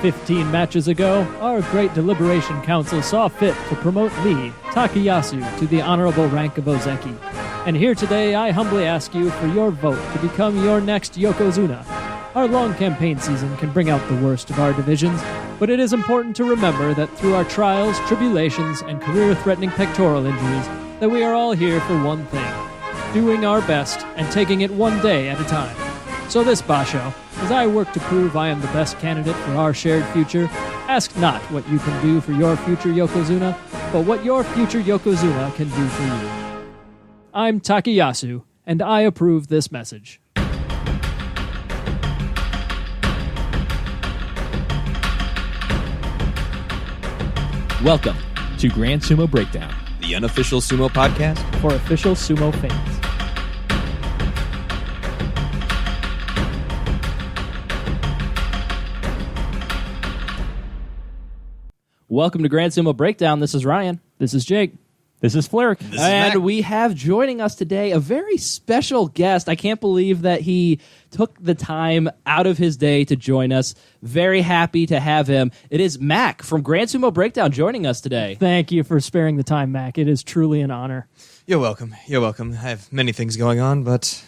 15 matches ago, our great deliberation council saw fit to promote me, Takayasu, to the honorable rank of Ozeki. And here today, I humbly ask you for your vote to become your next Yokozuna. Our long campaign season can bring out the worst of our divisions, but it is important to remember that through our trials, tribulations, and career-threatening pectoral injuries, that we are all here for one thing, doing our best and taking it one day at a time. So this Basho, as I work to prove I am the best candidate for our shared future, ask not what you can do for your future Yokozuna, but what your future Yokozuna can do for you. I'm Takayasu, and I approve this message. Welcome to Grand Sumo Breakdown, the unofficial sumo podcast for official sumo fans. Welcome to Grand Sumo Breakdown. This is Ryan. This is Jake. This is Flerick. And we have joining us today a very special guest. I can't believe that he took the time out of his day to join us. Very happy to have him. It is Mac from Grand Sumo Breakdown joining us today. Thank you for sparing the time, Mac. It is truly an honor. You're welcome. You're welcome. I have many things going on, but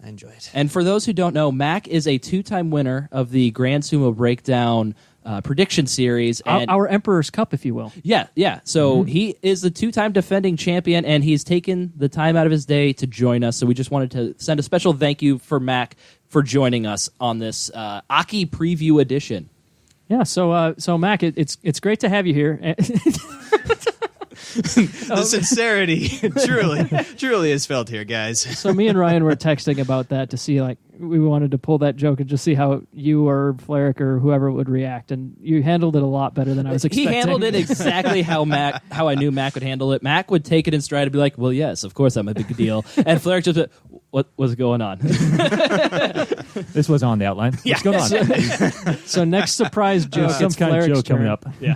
I enjoy it. And for those who don't know, Mac is a two-time winner of the Grand Sumo Breakdown prediction series. And our Emperor's Cup, if you will. Yeah. So he is the two-time defending champion, and he's taken the time out of his day to join us. So we just wanted to send a special thank you for Mac for joining us on this Aki preview edition. Yeah, so Mac, it's great to have you here. The sincerity truly is felt here, guys. So me and Ryan were texting about that to see, like, we wanted to pull that joke and just see how you or Flerick or whoever would react, and you handled it a lot better than I was expecting. He handled it exactly how I knew Mac would handle it. Mac would take it in stride and be like, well, yes, of course I'm a big deal. And Flerick just went, what was going on? This was on the outline. What's going on? So next surprise joke, some it's kind of Flerick's joke coming turn. up. Yeah.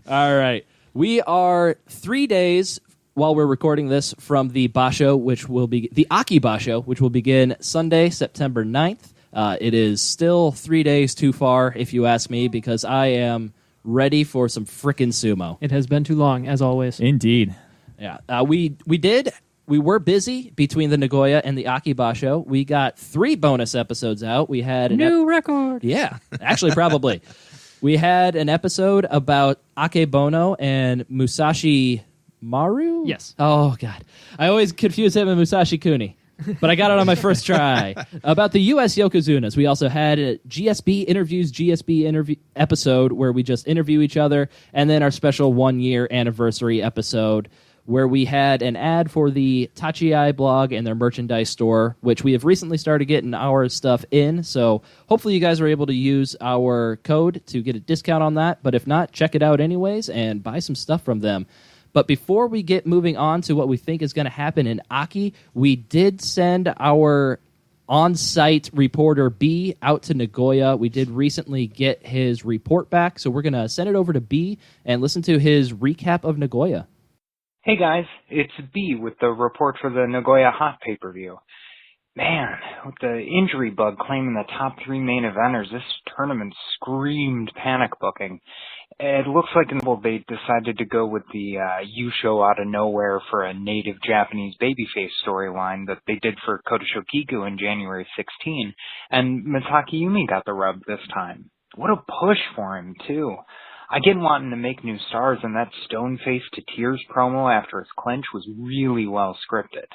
All right. We are 3 days while we're recording this from the Basho, which will be the Aki Basho, which will begin Sunday, September 9th. It is still 3 days too far, if you ask me, because I am ready for some frickin' sumo. It has been too long, as always. Indeed. Yeah. We were busy between the Nagoya and the Aki Basho. We got 3 bonus episodes out. We had New record. Yeah, actually, probably. We had an episode about Akebono and Musashi Maru? Yes. Oh, God. I always confuse him and Musashi Kuni, but I got it on my first try. About the U.S. Yokozunas. We also had a GSB interview episode where we just interview each other, and then our special 1-year anniversary episode where we had an ad for the Tachiai blog and their merchandise store, which we have recently started getting our stuff in. So hopefully you guys are able to use our code to get a discount on that. But if not, check it out anyways and buy some stuff from them. But before we get moving on to what we think is going to happen in Aki, we did send our on-site reporter B out to Nagoya. We did recently get his report back, so we're going to send it over to B and listen to his recap of Nagoya. Hey guys, it's B with the report for the Nagoya Hot pay-per-view. Man, with the injury bug claiming the top 3 main eventers, this tournament screamed panic booking. It looks like they decided to go with the yusho out of nowhere for a native Japanese babyface storyline that they did for Kotoshokiku in January 16, and Mitakeumi got the rub this time. What a push for him, too. I get wanting to make new stars, and that stone-faced to tears promo after his clinch was really well scripted.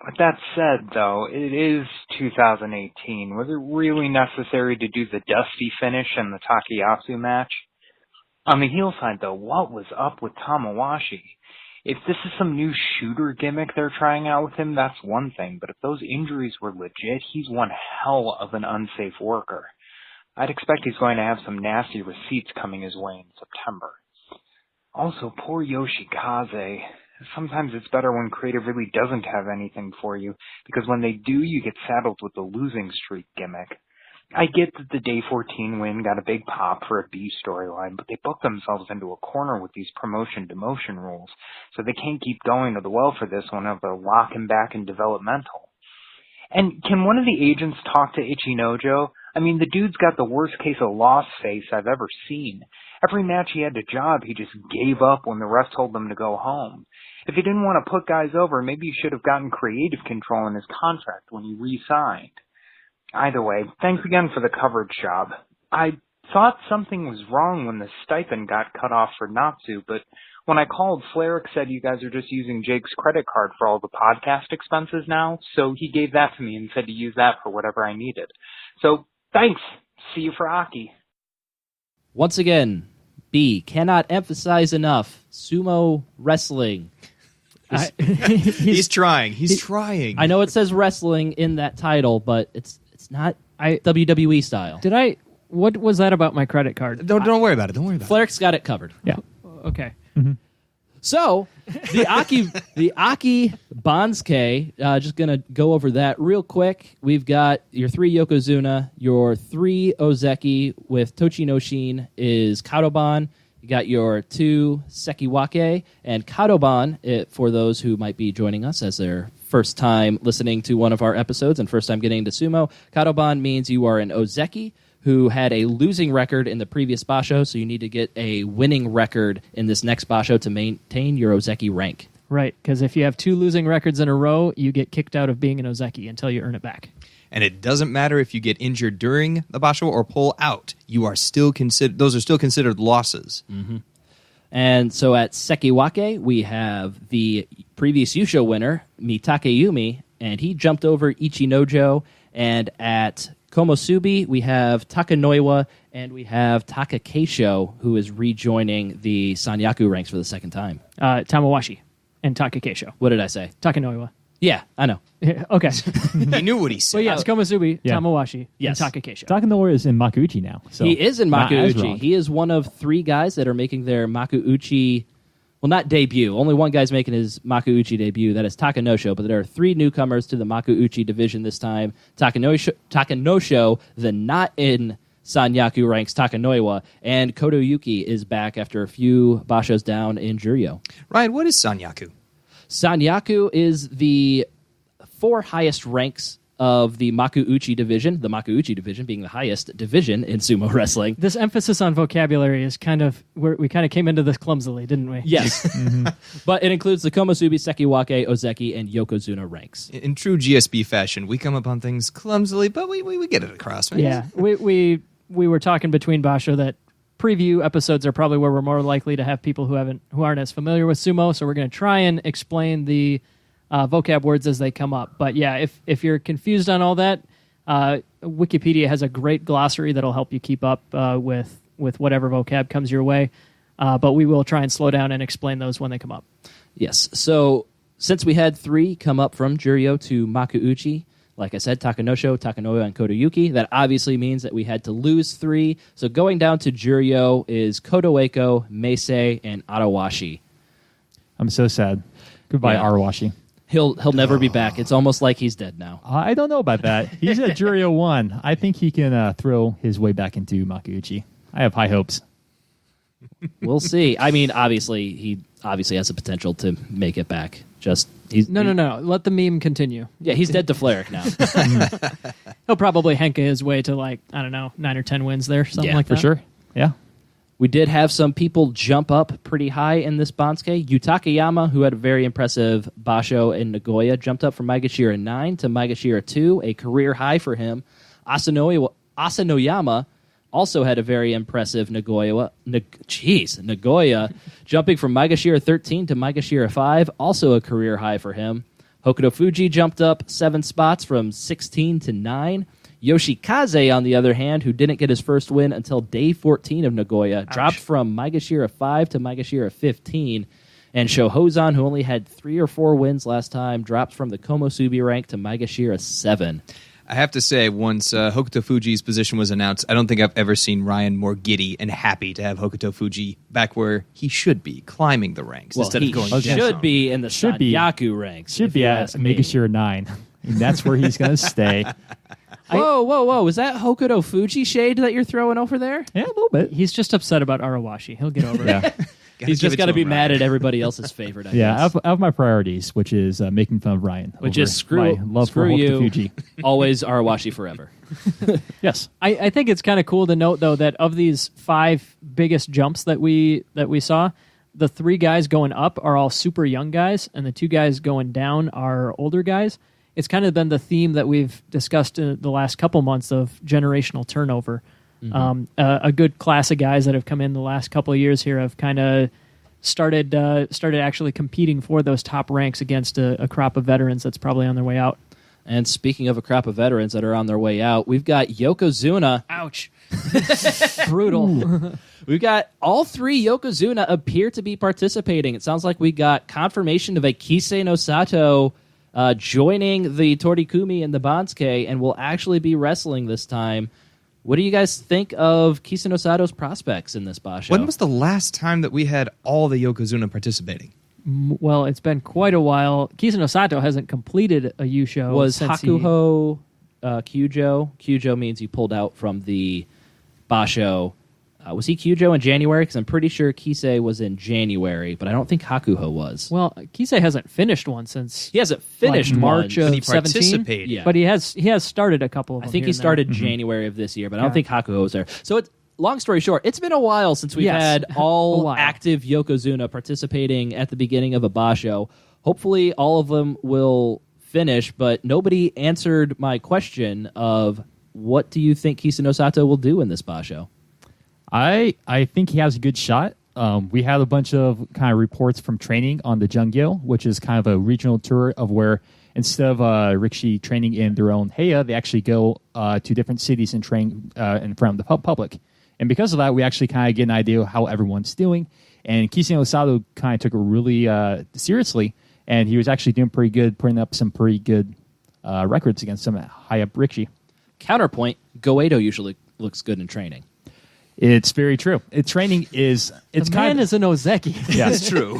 With that said, though, it is 2018. Was it really necessary to do the dusty finish in the Takayasu match? On the heel side, though, what was up with Tamawashi? If this is some new shooter gimmick they're trying out with him, that's one thing, but if those injuries were legit, he's one hell of an unsafe worker. I'd expect he's going to have some nasty receipts coming his way in September. Also, poor Yoshikaze. Sometimes it's better when creative really doesn't have anything for you, because when they do, you get saddled with the losing streak gimmick. I get that the Day 14 win got a big pop for a B storyline, but they booked themselves into a corner with these promotion-demotion rules, so they can't keep going to the well for this one of the lock him back in developmental. And can one of the agents talk to Ichinojo I mean, the dude's got the worst case of lost face I've ever seen. Every match he had to job, he just gave up when the ref told him to go home. If he didn't want to put guys over, maybe he should have gotten creative control in his contract when he re-signed. Either way, thanks again for the coverage job. I thought something was wrong when the stipend got cut off for Natsu, but when I called, Flerick said you guys are just using Jake's credit card for all the podcast expenses now, so he gave that to me and said to use that for whatever I needed. So, thanks. See you for Aki. Once again, B, cannot emphasize enough, sumo wrestling. He's trying. He's trying. I know it says wrestling in that title, but it's not WWE style. What was that about my credit card? Don't worry about it. Don't worry about Fleric's got it covered. Yeah. Okay. So, the Aki Bansuke, just going to go over that real quick. We've got your 3 Yokozuna, your 3 Ozeki with Tochinoshin is Kadoban. You got your 2 Sekiwake, and Kadoban, for those who might be joining us as their first time listening to one of our episodes and first time getting into sumo, Kadoban means you are an Ozeki who had a losing record in the previous basho, so you need to get a winning record in this next basho to maintain your Ozeki rank. Right, because if you have 2 losing records in a row, you get kicked out of being an Ozeki until you earn it back. And it doesn't matter if you get injured during the basho or pull out. You are still those are still considered losses. Mm-hmm. And so at Sekiwake, we have the previous yusho winner, Mitakeumi, and he jumped over Ichinojo. And at Komosubi, we have Takanoiwa, and we have Takakeisho, who is rejoining the Sanyaku ranks for the second time. Tamawashi and Takakeisho. What did I say? Takanoiwa. Yeah, I know. Okay. He knew what he said. Well, yes, Komosubi, Yeah. Tamawashi, Yes. and Takakeisho. Takanori is in Makuuchi now. So He is in not as Makuuchi. wrong. He is one of 3 guys that are making their Makuuchi, well, not debut. Only one guy's making his Makuuchi debut. That is Takanosho. But there are 3 newcomers to the Makuuchi division this time. Takanosho, the not in Sanyaku ranks, Takanoiwa, and Kotoyuki is back after a few bashos down in Juryo. Ryan, what is Sanyaku? Sanyaku is the 4 highest ranks of the Makuuchi division, the Makuuchi division being the highest division in sumo wrestling. This emphasis on vocabulary is we kind of came into this clumsily, didn't we? Yes. But it includes the Komosubi, Sekiwake, Ozeki, and Yokozuna ranks. In true GSB fashion, we come upon things clumsily, but we get it across. Right? Yeah. We were talking between basho that preview episodes are probably where we're more likely to have people who aren't as familiar with sumo, so we're going to try and explain the vocab words as they come up. But yeah, if you're confused on all that, Wikipedia has a great glossary that'll help you keep up with whatever vocab comes your way. But we will try and slow down and explain those when they come up. Yes. So since we had 3 come up from Juryo to Makuuchi, like I said, Takanosho, Takanoiwa, and Kotoyuki, that obviously means that we had to lose 3. So going down to Juryo is Kotoeko, Meisei, and Arawashi. I'm so sad. Goodbye, Yeah. Arawashi. He'll never be back. It's almost like he's dead now. I don't know about that. He's at Juryo 1. I think he can throw his way back into Makuuchi. I have high hopes. We'll see. I mean, he obviously has the potential to make it back. No. Let the meme continue. Yeah, he's dead to Flerick now. He'll probably henka his way to 9 or 10 wins there, something like For that. sure. Yeah. We did have some people jump up pretty high in this Bansuke. Yutakayama, who had a very impressive basho in Nagoya, jumped up from Maegashira 9 to Maegashira 2, a career high for him. Asanoyama also had a very impressive Nagoya, jumping from Maegashira 13 to Maegashira 5, also a career high for him. Hokuto Fuji jumped up 7 spots from 16 to 9. Yoshikaze, on the other hand, who didn't get his first win until day 14 of Nagoya, dropped from Maegashira 5 to Maegashira 15. And Shohozan, who only had 3 or 4 wins last time, dropped from the Komosubi rank to Maegashira 7. I have to say, once Hokuto Fuji's position was announced, I don't think I've ever seen Ryan more giddy and happy to have Hokuto Fuji back where he should be, climbing the ranks Well, instead he of going should down. be in the Should be. Sanyaku ranks. Should if be you at ask me. Maegashira 9. And that's where he's going to stay. Whoa. Is that Hokuto Fuji shade that you're throwing over there? Yeah, a little bit. He's just upset about Arawashi. He'll get over it. Yeah. He's just got to be mad at everybody else's favorite. I guess. I have my priorities, which is making fun of Ryan. Which is my love for you. Fuji. Always Arawashi forever. Yes. I think it's kind of cool to note, though, that of these 5 biggest jumps that we saw, the 3 guys going up are all super young guys, and the 2 guys going down are older guys. It's kind of been the theme that we've discussed in the last couple months of generational turnover. A good class of guys that have come in the last couple of years here have kind of started actually competing for those top ranks against a crop of veterans that's probably on their way out. And speaking of a crop of veterans that are on their way out, we've got Yokozuna. Ouch. Brutal. We've got all 3 Yokozuna appear to be participating. It sounds like we got confirmation of a Kisenosato joining the Torikumi and the Bansuke and will actually be wrestling this time. What do you guys think of Kisenosato's prospects in this basho? When was the last time that we had all the Yokozuna participating? Well, it's been quite a while. Kisenosato hasn't completed a yusho. Was since Hakuho Kyujo? Kyujo means you pulled out from the basho. Was he Kyujo in January? Because I'm pretty sure Kisei was in January, but I don't think Hakuho was. Well, Kisei hasn't finished one since He hasn't finished March one. of But he 17. participated. Yeah. But he has started a couple of them. I think here he and there. started January of this year, but I don't Yeah. think Hakuho was there. So it's long story short, it's been a while since we've Yes. had A all while. active Yokozuna participating at the beginning of a basho. Hopefully all of them will finish, but nobody answered my question of what do you think Kisenosato will do in this basho? I think he has a good shot. We had a bunch of kind of reports from training on the Jungyo, which is kind of a regional tour of where instead of Rikishi training in their own Heya, they actually go to different cities and train in front of the public. And because of that, we actually kind of get an idea of how everyone's doing. And Kisenosato kind of took it really seriously, and he was actually doing pretty good, putting up some pretty good records against some high-up Rikishi. Counterpoint, Goedo usually looks good in training. It's very true. Training is it's The kind man of is an Ozeki. yeah. That's true.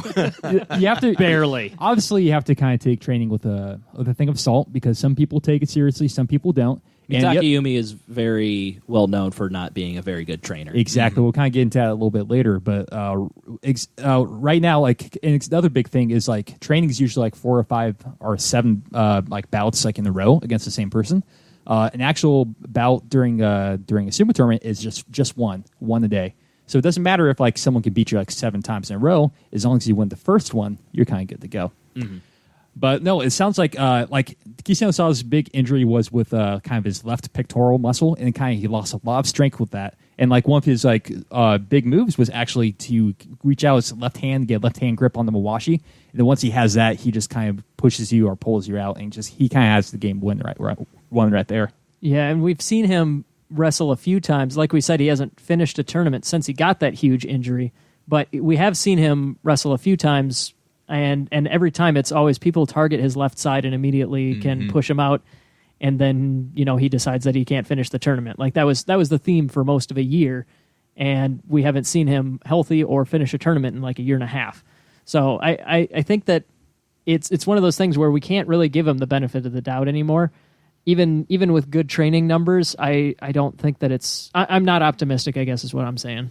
You have to Barely. Obviously, you have to kind of take training with a thing of salt because some people take it seriously, some people don't. And yep, Mitakeumi is very well known for not being a very good trainer. exactly. We'll kind of get into that a little bit later, but right now, like, and it's another big thing is like training is usually like 4 or 5 or 7 like bouts like in a row against the same person. An actual bout during a sumo tournament is just one a day. So it doesn't matter if like someone can beat you like 7 times in a row, as long as you win the first one, you're kind of good to go. Mm-hmm. But no, it sounds like Kisenosato's big injury was with kind of his left pectoral muscle, and kind of he lost a lot of strength with that. And like one of his like big moves was actually to reach out his left hand, get left hand grip on the mawashi, and then once he has that, he just kind of pushes you or pulls you out, and he kind of has the game win right there. Yeah, and we've seen him wrestle a few times. Like we said, he hasn't finished a tournament since he got that huge injury, but we have seen him wrestle a few times, and every time it's always people target his left side and immediately can push him out, and then he decides that he can't finish the tournament. Like that was the theme for most of a year, and we haven't seen him healthy or finish a tournament in like a year and a half. So I think that it's one of those things where we can't really give him the benefit of the doubt anymore. Even with good training numbers, I don't think that I'm not optimistic, I guess is what I'm saying.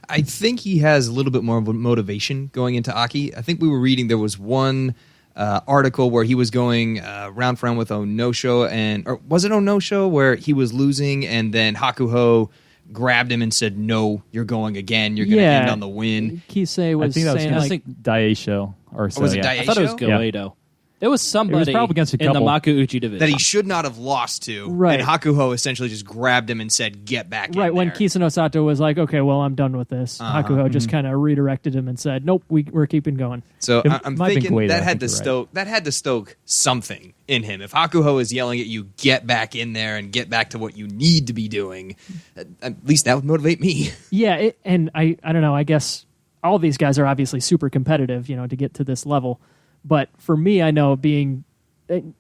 I think he has a little bit more of a motivation going into Aki. I think we were reading there was one article where he was going round for round with Onosho, or was it Onosho where he was losing and then Hakuho grabbed him and said, "No, you're going again. You're going to end on the win." Kisei was I think that was saying like Daisho or so. was it yeah. Daisho? I thought it was Goedo. There was somebody probably against a in the couple. Makuuchi division. That he should not have lost to. Right. And Hakuho essentially just grabbed him and said, "Get back in right when there." Kisenosato was like, "Okay, well, I'm done with this." Hakuho just kind of redirected him and said, "Nope, we're keeping going." So It I'm might have been thinking Guido, that I had think to you're right. stoke something in him. If Hakuho is yelling at you, "Get back in there and get back to what you need to be doing," at least that would motivate me. Yeah, and I don't know. I guess all these guys are obviously super competitive, to get to this level. But for me, I know being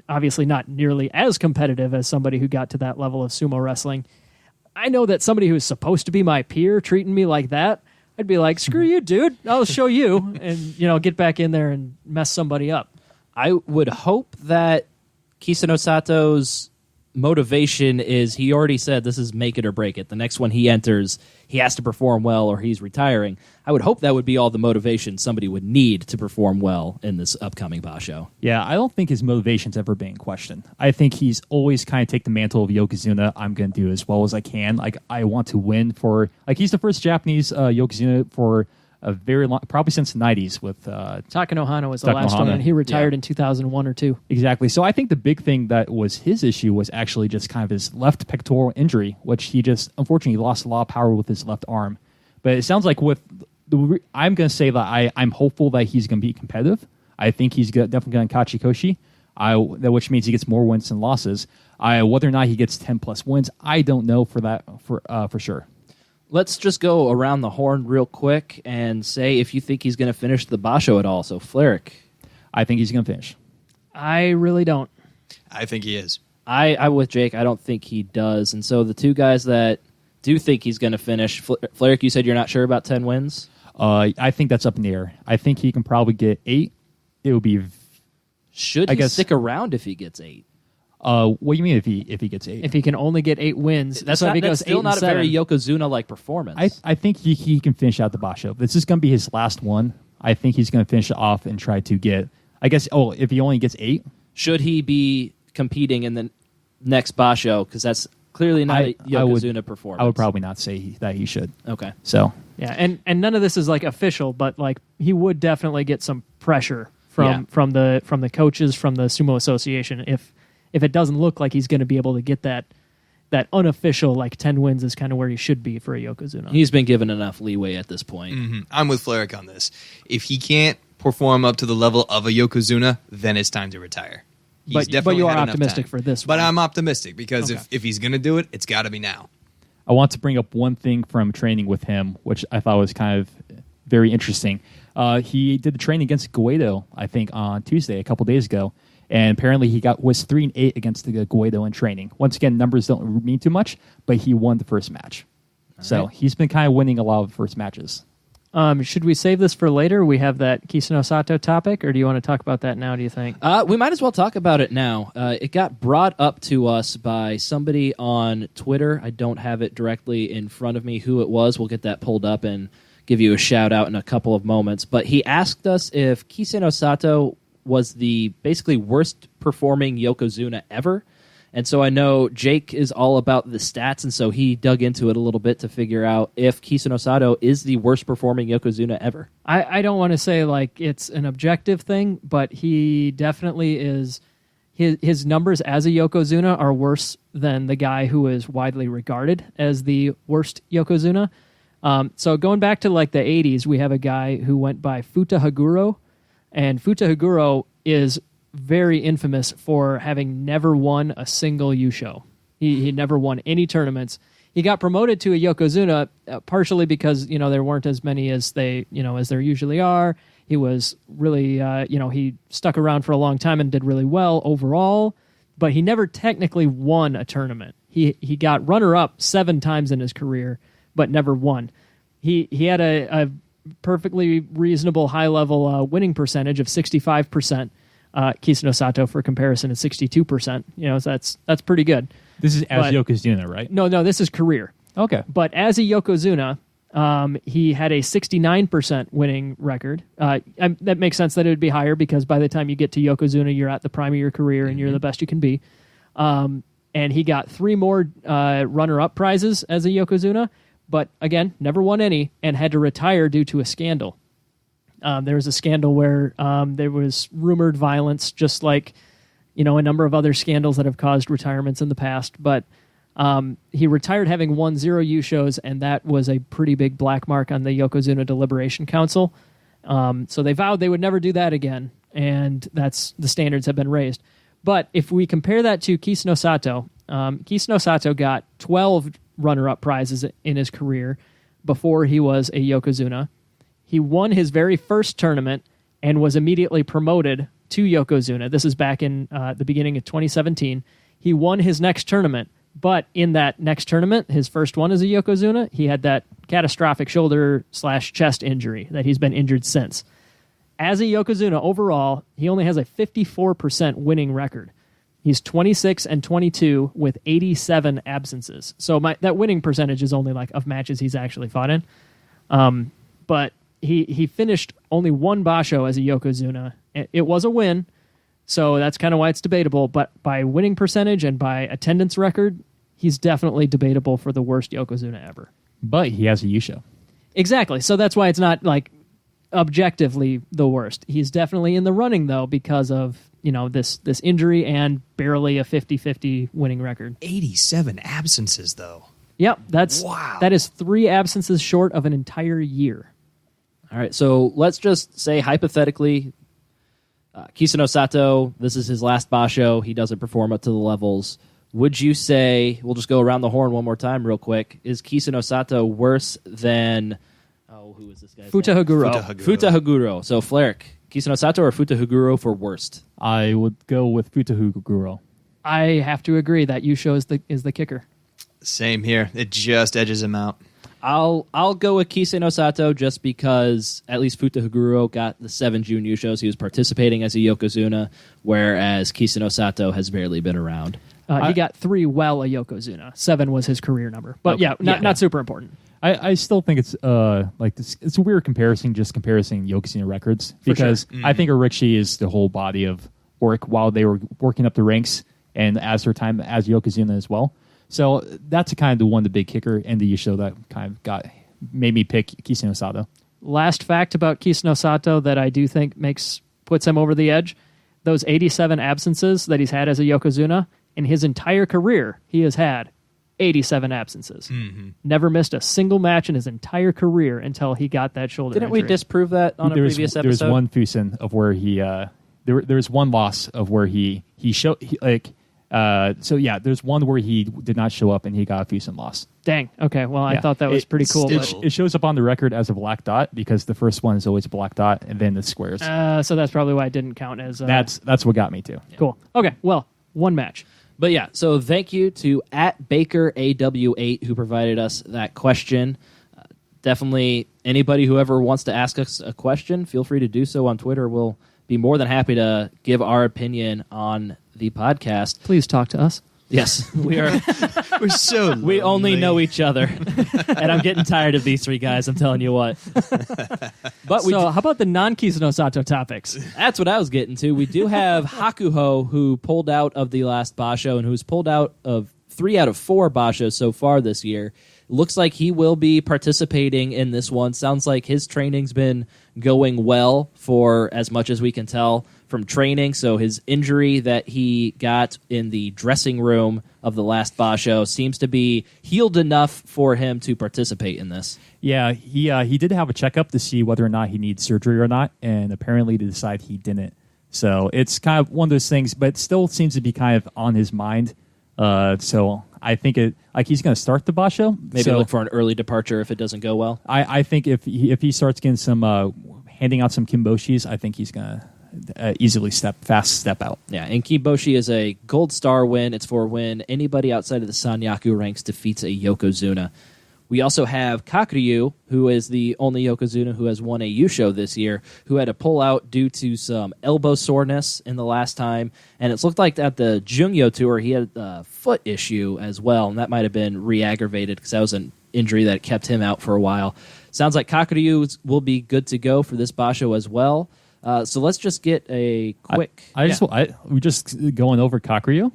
obviously not nearly as competitive as somebody who got to that level of sumo wrestling, I know that somebody who's supposed to be my peer treating me like that, I'd be like, "Screw you, dude! I'll show you," and get back in there and mess somebody up. I would hope that Kisenosato's motivation is he already said this is make it or break it. The next one he enters, he has to perform well or he's retiring. I would hope that would be all the motivation somebody would need to perform well in this upcoming Basho. Yeah, I don't think his motivation's ever been in question. I think he's always kind of take the mantle of Yokozuna. I'm going to do as well as I can. Like, I want to win for... Like, he's the first Japanese Yokozuna for a very long... Probably since the 90s with... Takanohana was the last one, and he retired in 2001 or 2. Exactly. So I think the big thing that was his issue was actually just kind of his left pectoral injury, which he just, unfortunately, lost a lot of power with his left arm. But it sounds like with... I'm going to say that I'm hopeful that he's going to be competitive. I think he's definitely going to Kachikoshi, which means he gets more wins than losses. Whether or not he gets 10-plus wins, I don't know for sure. Let's just go around the horn real quick and say if you think he's going to finish the Basho at all. So, Fleric. I think he's going to finish. I really don't. I think he is. I'm with Jake. I don't think he does. And so the two guys that do think he's going to finish, Fleric, you said you're not sure about 10 wins? I think that's up in the air. I think he can probably get 8. It would be... Should he stick around if he gets 8? What do you mean if he gets 8? If he can only get 8 wins, that's still not a very Yokozuna-like performance. I think he can finish out the Basho. This is going to be his last one. I think he's going to finish it off and try to get... I guess, if he only gets 8? Should he be competing in the next Basho? Because that's clearly not a Yokozuna performance. I would probably not say that he should. Okay. So... Yeah, and none of this is like official, but like he would definitely get some pressure from the coaches, from the Sumo Association if it doesn't look like he's going to be able to get that unofficial like 10 wins is kind of where he should be for a Yokozuna. He's been given enough leeway at this point. Mm-hmm. I'm with Fleric on this. If he can't perform up to the level of a Yokozuna, then it's time to retire. But you are optimistic for this one. But I'm optimistic because if he's going to do it, it's got to be now. I want to bring up one thing from training with him, which I thought was kind of very interesting. He did the training against Guido, I think, on Tuesday, a couple days ago, and apparently he was 3-8 against the Guido in training. Once again, numbers don't mean too much, but he won the first match. So he's been kind of winning a lot of the first matches. Should we save this for later? We have that Kisenosato topic, or do you want to talk about that now, do you think? We might as well talk about it now. It got brought up to us by somebody on Twitter. I don't have it directly in front of me who it was. We'll get that pulled up and give you a shout-out in a couple of moments. But he asked us if Kisenosato was the basically worst-performing Yokozuna ever. And so I know Jake is all about the stats, and so he dug into it a little bit to figure out if Kisenosato is the worst-performing Yokozuna ever. I don't want to say like it's an objective thing, but he definitely is. His numbers as a Yokozuna are worse than the guy who is widely regarded as the worst Yokozuna. So going back to like the 80s, we have a guy who went by Futa Haguro, and Futa Haguro is very infamous for having never won a single yusho. He never won any tournaments. He got promoted to a Yokozuna partially because there weren't as many as there usually are. He was really he stuck around for a long time and did really well overall, but he never technically won a tournament. He got runner up 7 times in his career, but never won. He had a perfectly reasonable high level winning percentage of 65%. Kisenosato, for comparison, is 62%. So that's pretty good. This is as Yokozuna, right? No, this is career. Okay. But as a Yokozuna, he had a 69% winning record. That makes sense that it would be higher because by the time you get to Yokozuna, you're at the prime of your career and you're the best you can be. And he got 3 more runner-up prizes as a Yokozuna, but again, never won any and had to retire due to a scandal. There was a scandal where there was rumored violence, just like a number of other scandals that have caused retirements in the past. But he retired having won 0 yushos, and that was a pretty big black mark on the Yokozuna Deliberation Council. So they vowed they would never do that again, and the standards have been raised. But if we compare that to Kisenosato, Kisenosato got 12 runner-up prizes in his career before he was a Yokozuna. He won his very first tournament and was immediately promoted to Yokozuna. This is back in the beginning of 2017. He won his next tournament, but in that next tournament, his first one as a Yokozuna, he had that catastrophic shoulder/chest injury that he's been injured since. As a Yokozuna overall, he only has a 54% winning record. He's 26-22 with 87 absences. So that winning percentage is only like of matches he's actually fought in. But he finished only one basho as a Yokozuna. It was a win, so that's kind of why it's debatable. But by winning percentage and by attendance record, he's definitely debatable for the worst Yokozuna ever. But he has a yusho. Exactly. So that's why it's not like objectively the worst. He's definitely in the running though because of, this injury and barely a 50-50 winning record. 87 absences though. Yep, Wow. That is 3 absences short of an entire year. All right, so let's just say hypothetically, Kisenosato, this is his last basho. He doesn't perform up to the levels. Would you say, we'll just go around the horn one more time real quick, is Kisenosato worse than, who is this guy? Futahaguro. Futahaguro. So, Flarek, Kisenosato or Futahaguro for worst? I would go with Futahaguro. I have to agree that Yusho is the kicker. Same here. It just edges him out. I'll go with Kisenosato just because at least Futahaguro got the 7 June Yushos. He was participating as a Yokozuna, whereas Kisenosato has barely been around. He got 3 while a Yokozuna. 7 was his career number. But Okay. Not super important. I still think it's it's a weird comparison, just comparing Yokozuna records, because I think Orikshi is the whole body of work while they were working up the ranks and as their time as Yokozuna as well. So that's kind of the one, the big kicker and the Yusho that kind of made me pick Kisenosato. Last fact about Kisenosato that I do think puts him over the edge, those 87 absences that he's had as a Yokozuna, in his entire career, he has had 87 absences. Mm-hmm. Never missed a single match in his entire career until he got that shoulder Didn't injury. we disprove that on a previous episode? There was one Fusen of where he there was one loss of where he showed there's one where he did not show up and he got a Fusen loss. Dang. Okay. Well, I thought that was pretty cool. It shows up on the record as a black dot because the first one is always a black dot and then the squares. So that's probably why it didn't count as. That's what got me too. Cool. Okay. Well, one match. But yeah, so thank you to @BakerAW8 who provided us that question. Definitely anybody who ever wants to ask us a question, feel free to do so on Twitter. We'll be more than happy to give our opinion on the podcast. Please talk to us. Yes, we are. We're so lonely. We only know each other, and I'm getting tired of these 3 guys. I'm telling you what. But how about the non-Kisenosato topics? That's what I was getting to. We do have Hakuho, who pulled out of the last basho and who's pulled out of 3 out of 4 bashos so far this year. Looks like he will be participating in this one. Sounds like his training's been going well for as much as we can tell from training. So his injury that he got in the dressing room of the last basho seems to be healed enough for him to participate in this. Yeah, he did have a checkup to see whether or not he needs surgery or not, and apparently to decide he didn't. So it's kind of one of those things, but it still seems to be kind of on his mind. So I think he's going to start the basho. Maybe look for an early departure if it doesn't go well. I think if he starts getting some handing out some kimboshis, I think he's going to easily step out. Yeah, and Kimboshi is a gold star win. It's for when anybody outside of the Sanyaku ranks defeats a Yokozuna. We also have Kakuryu, who is the only Yokozuna who has won a Yusho this year, who had to pull out due to some elbow soreness in the last time. And it's looked like at the Jungyo Tour, he had a foot issue as well, and that might have been re-aggravated because that was an injury that kept him out for a while. Sounds like Kakuryu will be good to go for this basho as well. So let's just get a quick... We're just going over Kakuryu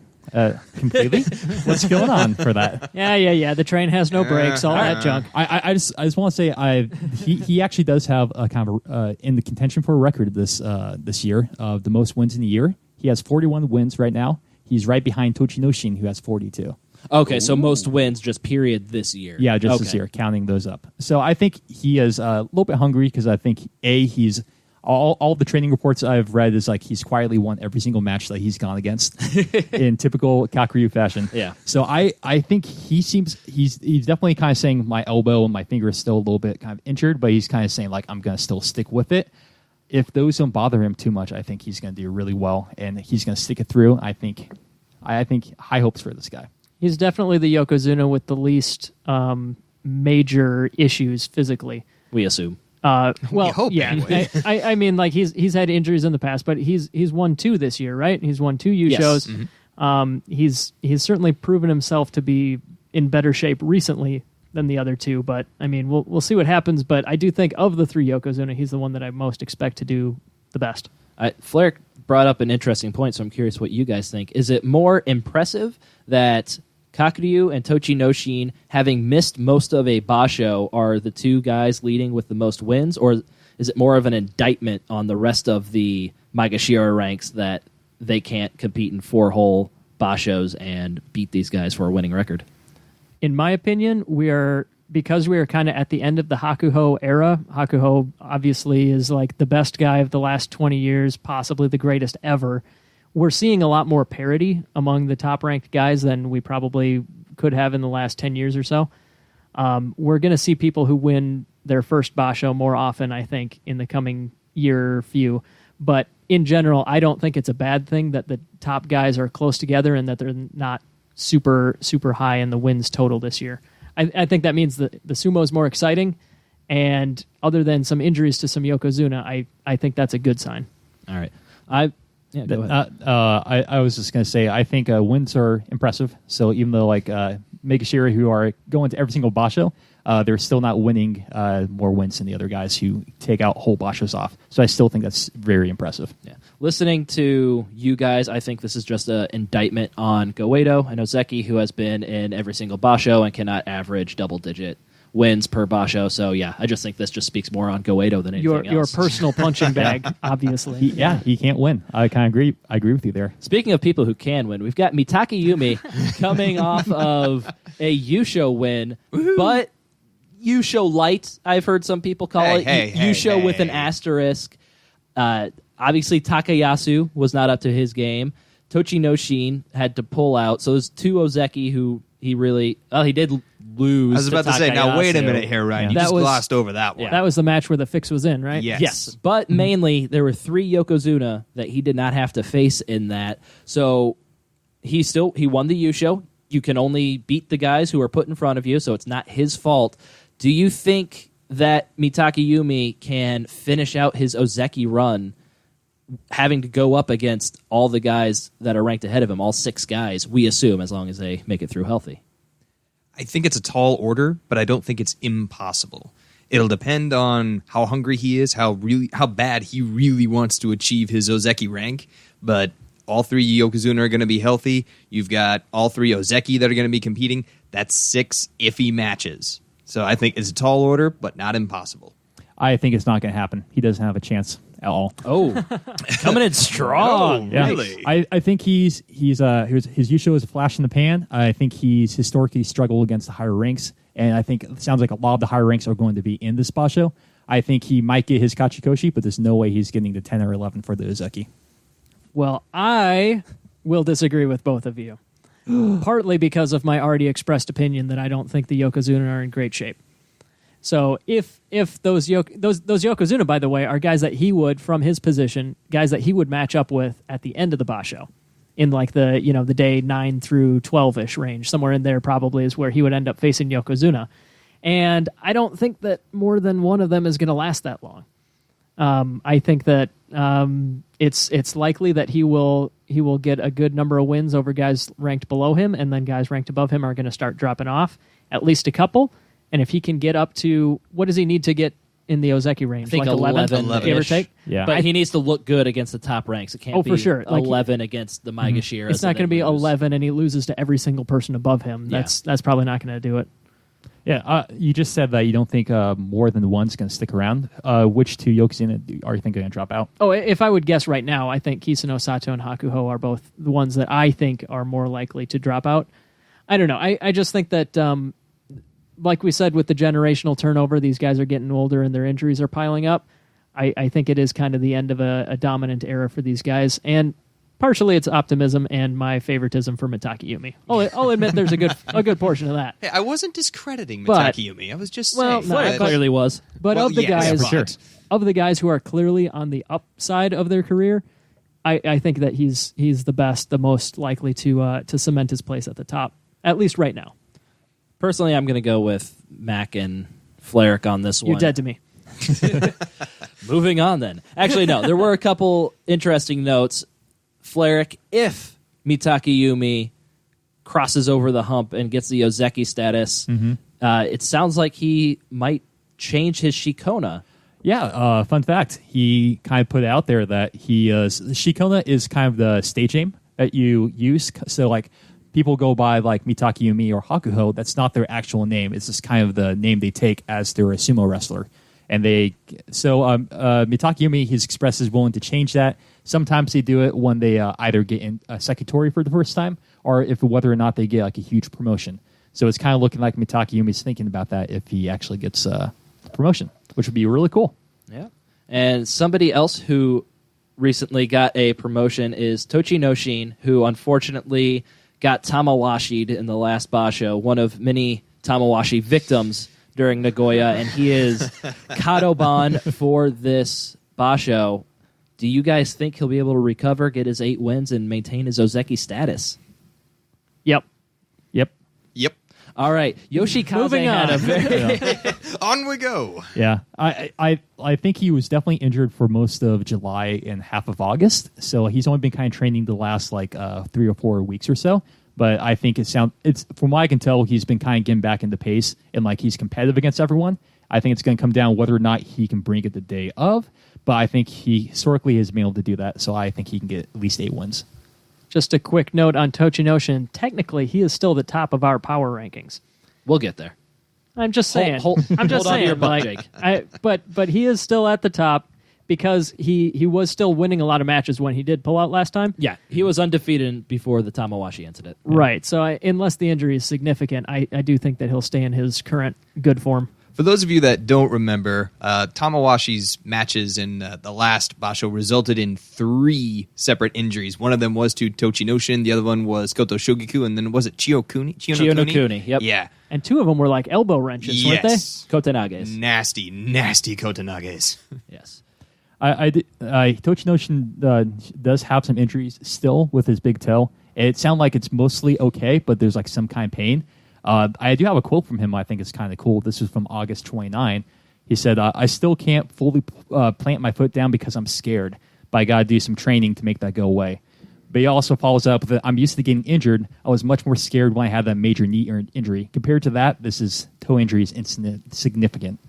completely. What's going on for that? Yeah. The train has no brakes, all that junk. I just want to say he actually does have a kind of in the contention for a record this year of the most wins in a year. He has 41 wins right now. He's right behind Tochinoshin, who has 42. Okay, so most wins just period this year. Yeah, just this year, counting those up. So I think he is a little bit hungry because I think he's all the training reports I've read is like he's quietly won every single match that he's gone against in typical Kakuryu fashion. Yeah. So I think he's definitely kind of saying my elbow and my finger is still a little bit kind of injured, but he's kind of saying like I'm going to still stick with it. If those don't bother him too much, I think he's going to do really well and he's going to stick it through. I think high hopes for this guy. He's definitely the Yokozuna with the least major issues physically. We assume. Well, hope, yeah. anyway. I mean, like he's had injuries in the past, but he's won 2 this year, right? He's won 2 Yushos. Yes. He's certainly proven himself to be in better shape recently than the other two, but I mean, we'll see what happens. But I do think of the three Yokozuna, he's the one that I most expect to do the best. Flair brought up an interesting point, so I'm curious what you guys think. Is it more impressive that Kakuryu and Tochinoshin, having missed most of a basho, are the two guys leading with the most wins, or is it more of an indictment on the rest of the Maegashira ranks that they can't compete in 4 whole bashos and beat these guys for a winning record? In my opinion, because we are kind of at the end of the Hakuho era. Hakuho obviously is like the best guy of the last 20 years, possibly the greatest ever. We're seeing a lot more parity among the top-ranked guys than we probably could have in the last 10 years or so. We're going to see people who win their first basho more often, I think, in the coming year or few. But in general, I don't think it's a bad thing that the top guys are close together and that they're not super, super high in the wins total this year. I think that means that the sumo is more exciting, and other than some injuries to some Yokozuna, I think that's a good sign. All right. Go ahead. I was just going to say, I think wins are impressive. So even though Maegashira, who are going to every single basho, they're still not winning more wins than the other guys who take out whole bashos off. So I still think that's very impressive. Yeah. Listening to you guys, I think this is just an indictment on Goeido and Ozeki, who has been in every single basho and cannot average double-digit wins per basho. So yeah, I just think this just speaks more on Goeido than anything else. Your personal punching bag, obviously. He can't win. I kind of agree. I agree with you there. Speaking of people who can win, we've got Mitakeumi coming off of a yusho win, but yusho light, I've heard some people call it. Yusho with an asterisk. Obviously, Takayasu was not up to his game. Tochinoshin had to pull out. So there's 2 Ozeki who he did lose. I was about to say, now wait a minute here, Ryan. You just glossed over that one. That was the match where the fix was in, right? Yes. But mainly, there were 3 Yokozuna that he did not have to face in that. So he won the yusho. You can only beat the guys who are put in front of you, so it's not his fault. Do you think that Mitakeumi can finish out his Ozeki run having to go up against all the guys that are ranked ahead of him, all 6 guys, we assume, as long as they make it through healthy? I think it's a tall order, but I don't think it's impossible. It'll depend on how hungry he is, how bad he really wants to achieve his Ozeki rank, but all 3 Yokozuna are going to be healthy. You've got all 3 Ozeki that are going to be competing. That's 6 iffy matches. So I think it's a tall order, but not impossible. I think it's not going to happen. He doesn't have a chance at all. Oh, coming in strong. No, really? I think his yusho is a flash in the pan. I think he's historically struggled against the higher ranks, and I think it sounds like a lot of the higher ranks are going to be in this basho. I think he might get his kachikoshi, but there's no way he's getting the 10 or 11 for the Ozeki. Well, I will disagree with both of you. Partly because of my already expressed opinion that I don't think the Yokozuna are in great shape. So if those Yokozuna, by the way, are guys that he would, from his position, guys that he would match up with at the end of the basho, in like the day 9 through 12-ish range, somewhere in there probably is where he would end up facing Yokozuna. And I don't think that more than one of them is going to last that long. I think that it's likely that he will get a good number of wins over guys ranked below him, and then guys ranked above him are going to start dropping off, at least a couple. And if he can get up to, what does he need to get in the Ozeki range? I think like 11 give or take? Yeah. But he needs to look good against the top ranks. It can't be for sure. 11 against the Maegashira. It's not going to be 11 and he loses to every single person above him. That's probably not going to do it. Yeah, you just said that you don't think more than one's going to stick around. Which 2 Yokozuna are you think are going to drop out? Oh, if I would guess right now, I think Kisenosato and Hakuho are both the ones that I think are more likely to drop out. I don't know. I just think that, like we said, with the generational turnover, these guys are getting older and their injuries are piling up. I think it is kind of the end of a dominant era for these guys. And partially it's optimism and my favoritism for Mitakeumi. I'll admit there's a good portion of that. Hey, I wasn't discrediting Mitakeumi. I was just saying. Flair clearly was. But of the guys who are clearly on the upside of their career, I think that he's the best, the most likely to cement his place at the top, at least right now. Personally, I'm going to go with Mac and Flairick on this one. You're dead to me. Moving on then. Actually, no. There were a couple interesting notes. Flairick, if Mitakeumi crosses over the hump and gets the Ozeki status, it sounds like he might change his Shikona. Yeah, fun fact. He kind of put out there that Shikona is kind of the stage name that you use. So, like, people go by, like, Mitakeumi or Hakuho. That's not their actual name. It's just kind of the name they take as they're a sumo wrestler. And Mitakeumi, he's expressed is willing to change that. Sometimes they do it when they either get in a Sekitori for the first time or whether or not they get, like, a huge promotion. So it's kind of looking like Mitakeumi's thinking about that if he actually gets promotion, which would be really cool. Yeah. And somebody else who recently got a promotion is Tochinoshin, who unfortunately got Tamawashi'd in the last Basho, one of many Tamawashi victims during Nagoya, and he is Kadoban for this Basho. Do you guys think he'll be able to recover, get his 8 wins, and maintain his Ozeki status? Yep. All right, Yoshikaze had a very... On we go. Yeah, I think he was definitely injured for most of July and half of August, so he's only been kind of training the last 3 or 4 weeks or so. But I think it's from what I can tell, he's been kind of getting back into pace and like he's competitive against everyone. I think it's going to come down whether or not he can bring it the day of. But I think he historically has been able to do that, so I think he can get at least 8 wins. Just a quick note on Tochinoshin. Technically, he is still the top of our power rankings. We'll get there. I'm just saying. I'm just hold on to saying. your butt, Jake. But he is still at the top because he was still winning a lot of matches when he did pull out last time. Yeah, he was undefeated before the Tamawashi incident. Right. So unless the injury is significant, I do think that he'll stay in his current good form. For those of you that don't remember, Tamawashi's matches in the last Basho resulted in 3 separate injuries. One of them was to Tochinoshin, the other one was Koto Shogiku, and then was it Chiyonokuni? Chiyonokuni, yep. Yeah. And 2 of them were like elbow wrenches, weren't they? Kotenages. Nasty, nasty Kotenages. Yes. Tochinoshin does have some injuries still with his big toe. It sounds like it's mostly okay, but there's like some kind of pain. I do have a quote from him I think is kind of cool. This is from August 29. He said, I still can't fully plant my foot down because I'm scared, but I got to do some training to make that go away. But he also follows up with, I'm used to getting injured. I was much more scared when I had that major knee injury. Compared to that, toe injury is insignificant.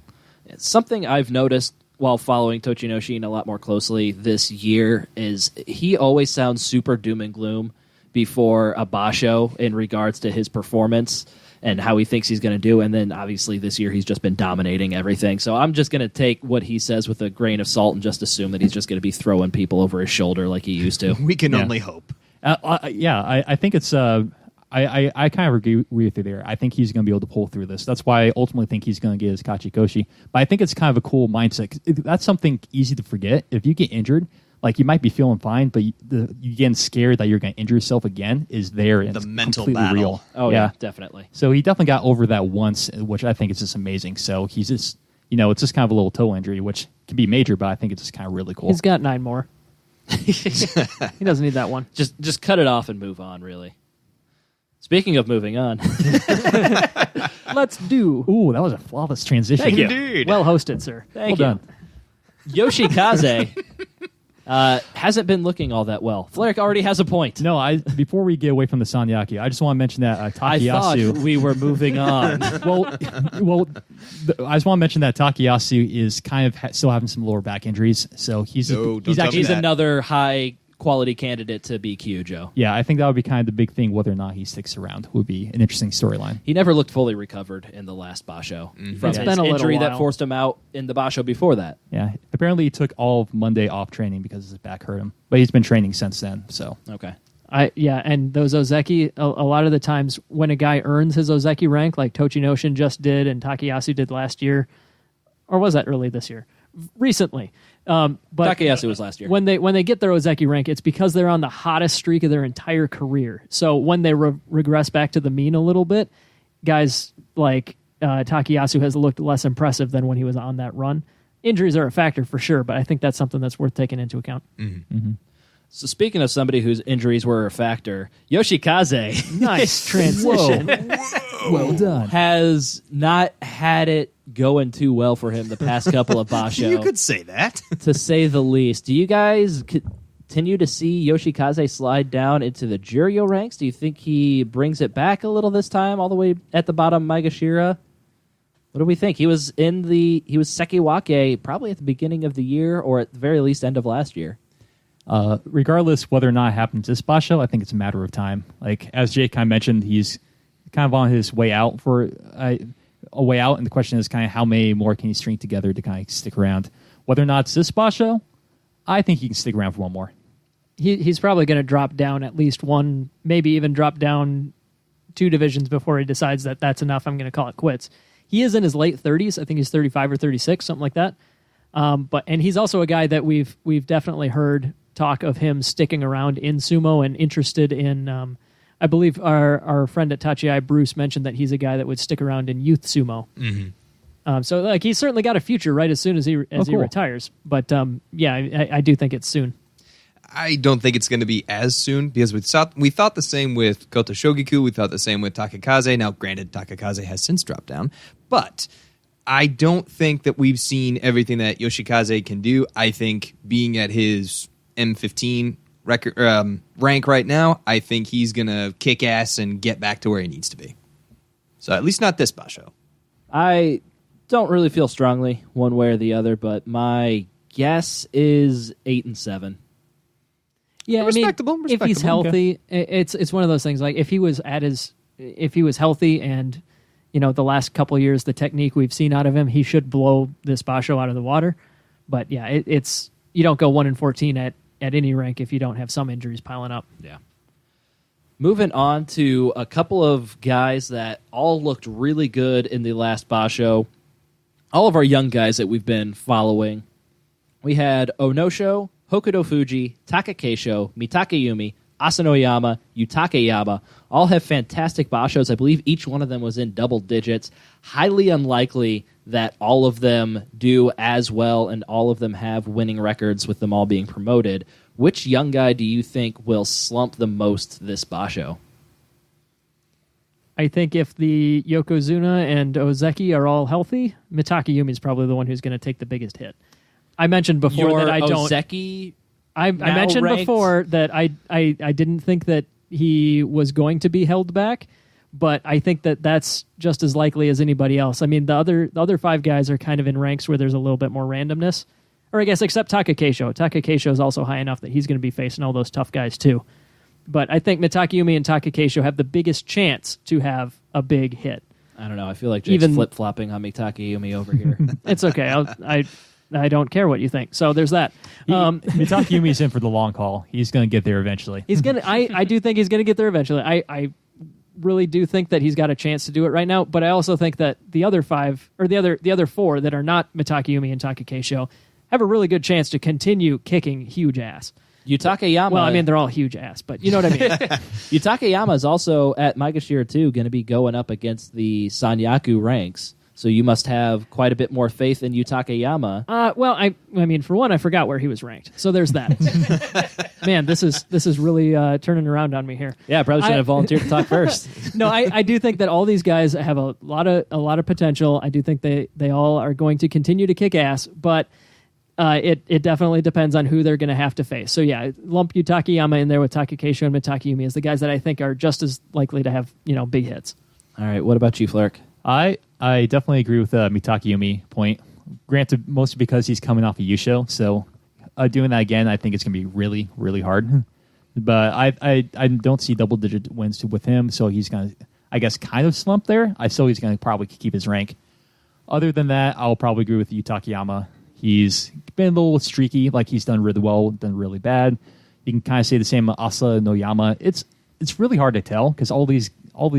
Something I've noticed while following Tochinoshin a lot more closely this year is he always sounds super doom and gloom before a Basho in regards to his performance and how he thinks he's going to do. And then obviously this year he's just been dominating everything. So I'm just going to take what he says with a grain of salt and just assume that he's just going to be throwing people over his shoulder like he used to. We can only hope. I think it's... I kind of agree with you there. I think he's going to be able to pull through this. That's why I ultimately think he's going to get his Kachikoshi. But I think it's kind of a cool mindset. That's something easy to forget. If you get injured, like you might be feeling fine, but you getting scared that you're going to injure yourself again is there. And the it's mental completely battle. real. Oh, yeah, definitely. So he definitely got over that once, which I think is just amazing. So he's just, it's just kind of a little toe injury, which can be major, but I think it's just kind of really cool. He's got 9 more. He doesn't need that one. Just cut it off and move on, really. Speaking of moving on. Let's do. Ooh, that was a flawless transition. Thank you. Indeed. Well hosted, sir. Thank Well you. Yoshikaze hasn't been looking all that well. Fleric already has a point. No, before we get away from the Sanyaki, I just want to mention that I Takayasu. thought we were moving on. I just want to mention that Takayasu is kind of still having some lower back injuries, so he's He's another high quality candidate to BQ, Joe. Yeah, I think that would be kind of the big thing. Whether or not he sticks around would be an interesting storyline. He never looked fully recovered in the last Basho from It's his been a little injury that while. forced him out in the Basho before that. Yeah, apparently he took all of Monday off training because his back hurt him, but he's been training since then. So Okay. And those Ozeki, a lot of the times when a guy earns his Ozeki rank, like Tochinoshin just did and Takayasu did last year, or was that early this year? Recently. But Takayasu was last year. When they get their Ozeki rank, it's because they're on the hottest streak of their entire career. So when they regress back to the mean a little bit, guys like Takayasu has looked less impressive than when he was on that run. Injuries are a factor for sure, but I think that's something that's worth taking into account. Mm-hmm. So speaking of somebody whose injuries were a factor, Yoshikaze Nice transition. well done. has not had it going too well for him the past couple of Basho. You could say that. To say the least. Do you guys continue to see Yoshikaze slide down into the Juryo ranks? Do you think he brings it back a little this time, all the way at the bottom, Maegashira? What do we think? He was Sekiwake probably at the beginning of the year, or at the very least end of last year. Regardless whether or not it happens this basho, I think it's a matter of time. Like as Jake kind of mentioned, he's kind of on his way out and the question is kind of how many more can he string together to kind of stick around. Whether or not it's this basho, I think he can stick around for one more. He's probably going to drop down at least one, maybe even drop down 2 divisions before he decides that that's enough. I'm going to call it quits. He is in his late 30s. I think he's 35 or 36, something like that. And he's also a guy that we've definitely heard talk of him sticking around in sumo and interested in. I believe our friend at Tachiai, Bruce, mentioned that he's a guy that would stick around in youth sumo. Mm-hmm. So like he's certainly got a future right as soon as he retires. But I do think it's soon. I don't think it's going to be as soon because we thought the same with Koto Shogiku. We thought the same with Takakaze. Now, granted, Takakaze has since dropped down, but I don't think that we've seen everything that Yoshikaze can do. I think being at his M15 record rank right now, I think he's going to kick ass and get back to where he needs to be. So at least not this basho. I don't really feel strongly one way or the other, but my guess is 8 and 7. Yeah, respectable. If he's healthy, it's one of those things. Like if he was healthy, and the last couple of years, the technique we've seen out of him, he should blow this basho out of the water. But yeah, it's you don't go 1 and 14 at any rank if you don't have some injuries piling up. Yeah. Moving on to a couple of guys that all looked really good in the last basho. All of our young guys that we've been following. We had Onosho, Hokuto Fuji, Takakeisho, Mitakeumi, Asanoyama, Yutakeyama, all have fantastic bashos. I believe each one of them was in double digits. Highly unlikely that all of them do as well and all of them have winning records with them all being promoted. Which young guy do you think will slump the most this basho? I think if the Yokozuna and Ozeki are all healthy, Mitakeumi is probably the one who's going to take the biggest hit. I mentioned before that I don't. Ozeki I mentioned ranked? before that I didn't think that he was going to be held back, but I think that that's just as likely as anybody else. I mean, the other 5 guys are kind of in ranks where there's a little bit more randomness, or I guess except Takakeisho. Takakeisho is also high enough that he's going to be facing all those tough guys too. But I think Mitakeumi and Takakeisho have the biggest chance to have a big hit. I don't know. I feel like Jake's flip-flopping on Mitakeumi over here. It's okay. I don't care what you think. So there's that. Mitakeumi's in for the long haul. He's going to get there eventually. He's gonna. I do think he's going to get there eventually. I really do think that he's got a chance to do it right now. But I also think that the other 5 or the other 4 that are not Mitakeumi and Takakeisho have a really good chance to continue kicking huge ass. Yutakeyama. Well, I mean, they're all huge ass, but you know what I mean. Yutakeyama is also at Maegashira 2 going to be going up against the Sanyaku ranks. So you must have quite a bit more faith in Yutakeyama. Well, I mean, for one, I forgot where he was ranked. So there's that. Man, this is really turning around on me here. Yeah, I probably should have volunteered to talk first. No, I do think that all these guys have a lot of potential. I do think they all are going to continue to kick ass, but it definitely depends on who they're going to have to face. So yeah, lump Yutakeyama in there with Takakeisho and Mitakeumi as the guys that I think are just as likely to have big hits. All right, what about you, Flerk? I definitely agree with the Mitakeumi point. Granted, mostly because he's coming off a yusho, so doing that again, I think it's going to be really, really hard. But I don't see double-digit wins with him, so he's going to, I guess, kind of slump there. I still he's going to probably keep his rank. Other than that, I'll probably agree with Yutakeyama. He's been a little streaky, like he's done really well, done really bad. You can kind of say the same Asa Noyama. It's really hard to tell because all these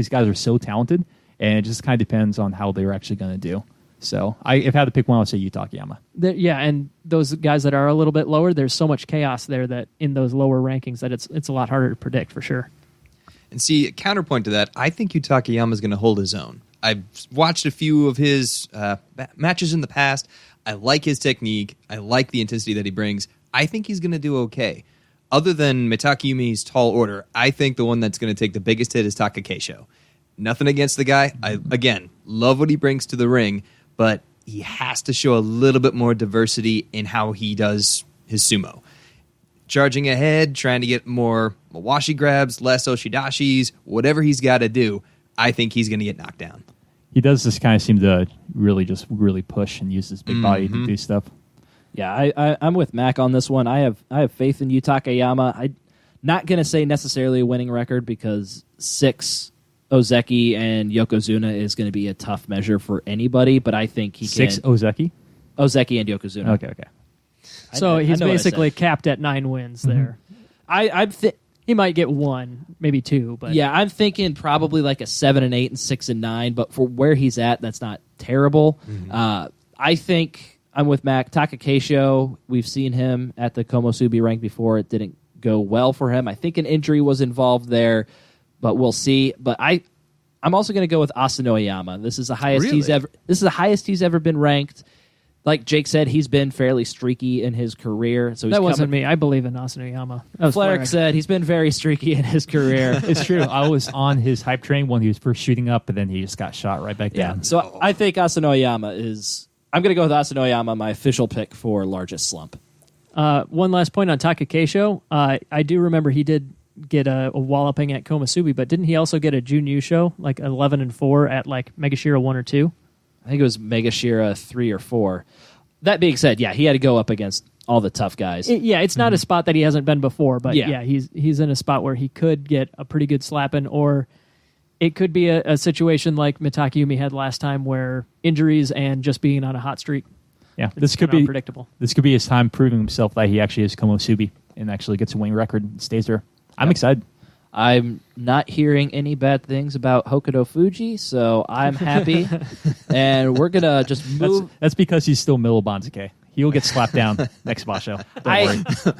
guys are so talented. And it just kind of depends on how they're actually going to do. So if I had to pick one, I would say Yutakeyama. Yeah, and those guys that are a little bit lower, there's so much chaos there that in those lower rankings that it's a lot harder to predict for sure. And see, counterpoint to that, I think Yutakeyama is going to hold his own. I've watched a few of his matches in the past. I like his technique. I like the intensity that he brings. I think he's going to do okay. Other than Mitakeumi's tall order, I think the one that's going to take the biggest hit is Takakeisho. Nothing against the guy. I, again, love what he brings to the ring, but he has to show a little bit more diversity in how he does his sumo. charging ahead, trying to get more washi grabs, less oshidashis, whatever he's got to do, I think he's going to get knocked down. He does just kind of seem to really push and use his big body to do stuff. Yeah, I'm with Mac on this one. I have faith in Yu Takayama. I'm not going to say necessarily a winning record because 6 Ozeki and Yokozuna is going to be a tough measure for anybody, but I think he 6 can. Ozeki and Yokozuna. Okay. So he's know what I basically said. capped at 9 wins there. He might get 1, maybe 2, but Yeah, I'm thinking probably like a 7 and 8 and 6 and 9, but for where he's at, that's not terrible. I think I'm with Mac. Takakeisho, we've seen him at the Komosubi rank before. It didn't go well for him. I think an injury was involved there, but we'll see. But I'm also going to go with Asano-Oyama. This is the highest Really? This is the highest he's ever been ranked. Like Jake said, he's been fairly streaky in his career. So he's that wasn't me. I believe in Asano-Oyama. Flerick said he's been very streaky in his career. It's true. I was on his hype train when he was first shooting up, but then he just got shot right back down. So I think Asano-Oyama is... I'm going to go with Asano-Oyama, my official pick for largest slump. One last point on Takakeisho. I do remember he did get a walloping at Komosubi, but didn't he also get a Jun Yusho, like 11 and 4 at like Megashira 1 or 2? I think it was Megashira 3 or 4. That being said, yeah, he had to go up against all the tough guys. It's not a spot that he hasn't been before, but Yeah. he's in a spot where he could get a pretty good slapping, or it could be a situation like Mitakeumi had last time where injuries and just being on a hot streak. Yeah, It's this could kinda be unpredictable. This could be his time proving himself that he actually is Komosubi and actually gets a winning record and stays there. I'm excited. I'm not hearing any bad things about Hokuto Fuji, so I'm happy. And we're going to just move... That's because he's still Milobanzuke. He'll get slapped down next Basho. Don't worry.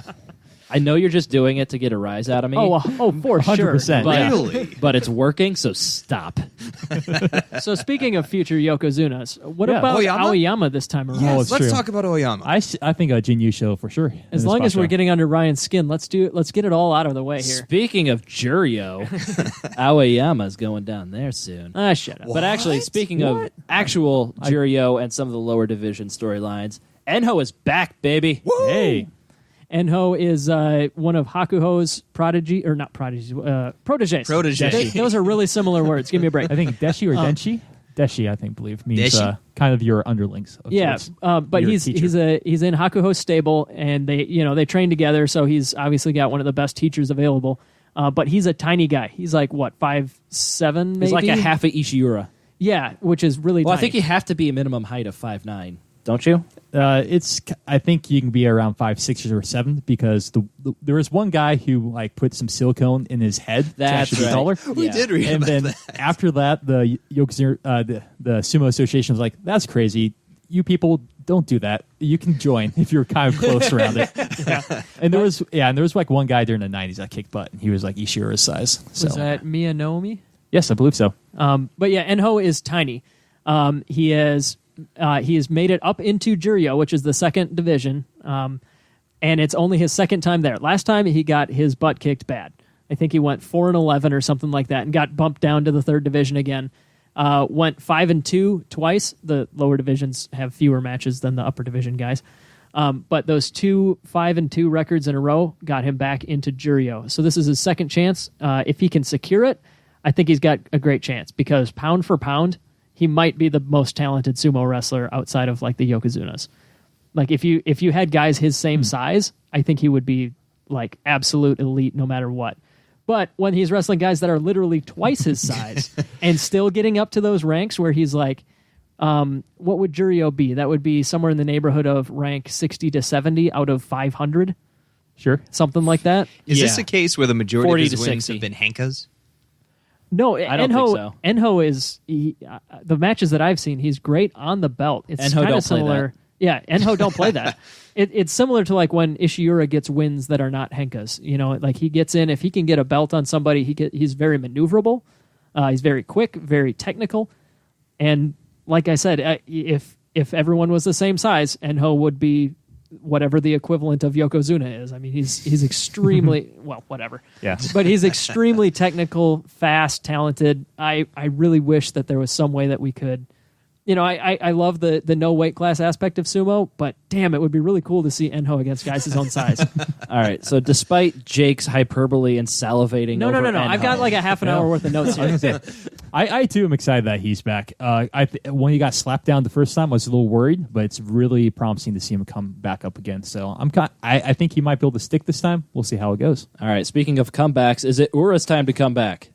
I know you're just doing it to get a rise out of me. Oh, for sure. 100%. but, Really? but it's working, so stop. So speaking of future Yokozunas, what Yeah. about Oyama? Aoyama this time around? Oh, Yes, it's let's true. talk about Oyama. I think a Jin Yusho for sure. As long as we're getting under Ryan's skin, let's get it all out of the way here. Speaking of Juryo, Aoyama's going down there soon. Shut up. But actually, speaking of actual Juryo and some of the lower division storylines, Enho is back, baby. Hey, Enho is one of Hakuho's proteges. Protege. Those are really similar words. Give me a break. I think Deshi or Denshi. Deshi, I think, means Deshi? kind of your underlings. Of Yeah, sorts. but Your he's teacher. he's in Hakuho's stable, and they train together. So he's obviously got one of the best teachers available. But he's a tiny guy. He's like what 5'7", maybe. He's like a half of Ishiura. Yeah, which is really. Well, tiny. I think you have to be a minimum height of 5'9", don't you? I think you can be around 5, 6 or 7 because there was one guy who like put some silicone in his head That's to actually be right. taller. We Yeah. did read And about then that. after that, the the Sumo Association was like, "That's crazy. You people don't do that. You can join if you're kind of close around it." And there was like one guy during the '90s that kicked butt, and he was like Ishiura's size. So Was that Miyanomi? yes, I believe so. But yeah, Enho is tiny. He has made it up into Juryo, which is the second division, and it's only his second time there. Last time he got his butt kicked bad. I think he went 4-11 or something like that, and got bumped down to the third division again. Went 5-2 twice. The lower divisions have fewer matches than the upper division guys. But those 2 5-2 records in a row got him back into Juryo. So this is his second chance. If he can secure it, I think he's got a great chance because pound for pound, he might be the most talented sumo wrestler outside of like the Yokozunas. Like if you had guys his same size, I think he would be like absolute elite no matter what. But when he's wrestling guys that are literally twice his size and still getting up to those ranks where he's like, what would Juryo be? That would be somewhere in the neighborhood of rank 60 to 70 out of 500, Sure. something like that. Is this Yeah. a case where the majority 40 of his to wins 60. have been Henkas? No, I don't Enho, think so. Enho is the matches that I've seen. He's great on the belt. It's Enho kind don't of play similar. that. Yeah, Enho don't play that. It's similar to like when Ishiura gets wins that are not Henkas. You know, like he gets in if he can get a belt on somebody. He's very maneuverable. He's very quick, very technical, and like I said, if everyone was the same size, Enho would be whatever the equivalent of Yokozuna is. I mean, he's extremely well, whatever. Yeah. But he's extremely technical, fast, talented. I really wish that there was some way that we could I love the no weight class aspect of sumo, but damn, it would be really cool to see Enho against guys his own size. All right, so despite Jake's hyperbole and salivating, No. over I've got Enho- like a half an hour worth of notes here. I too am excited that he's back. When he got slapped down the first time, I was a little worried, but it's really promising to see him come back up again. So I think he might be able to stick this time. We'll see how it goes. All right, speaking of comebacks, is it Ura's time to come back?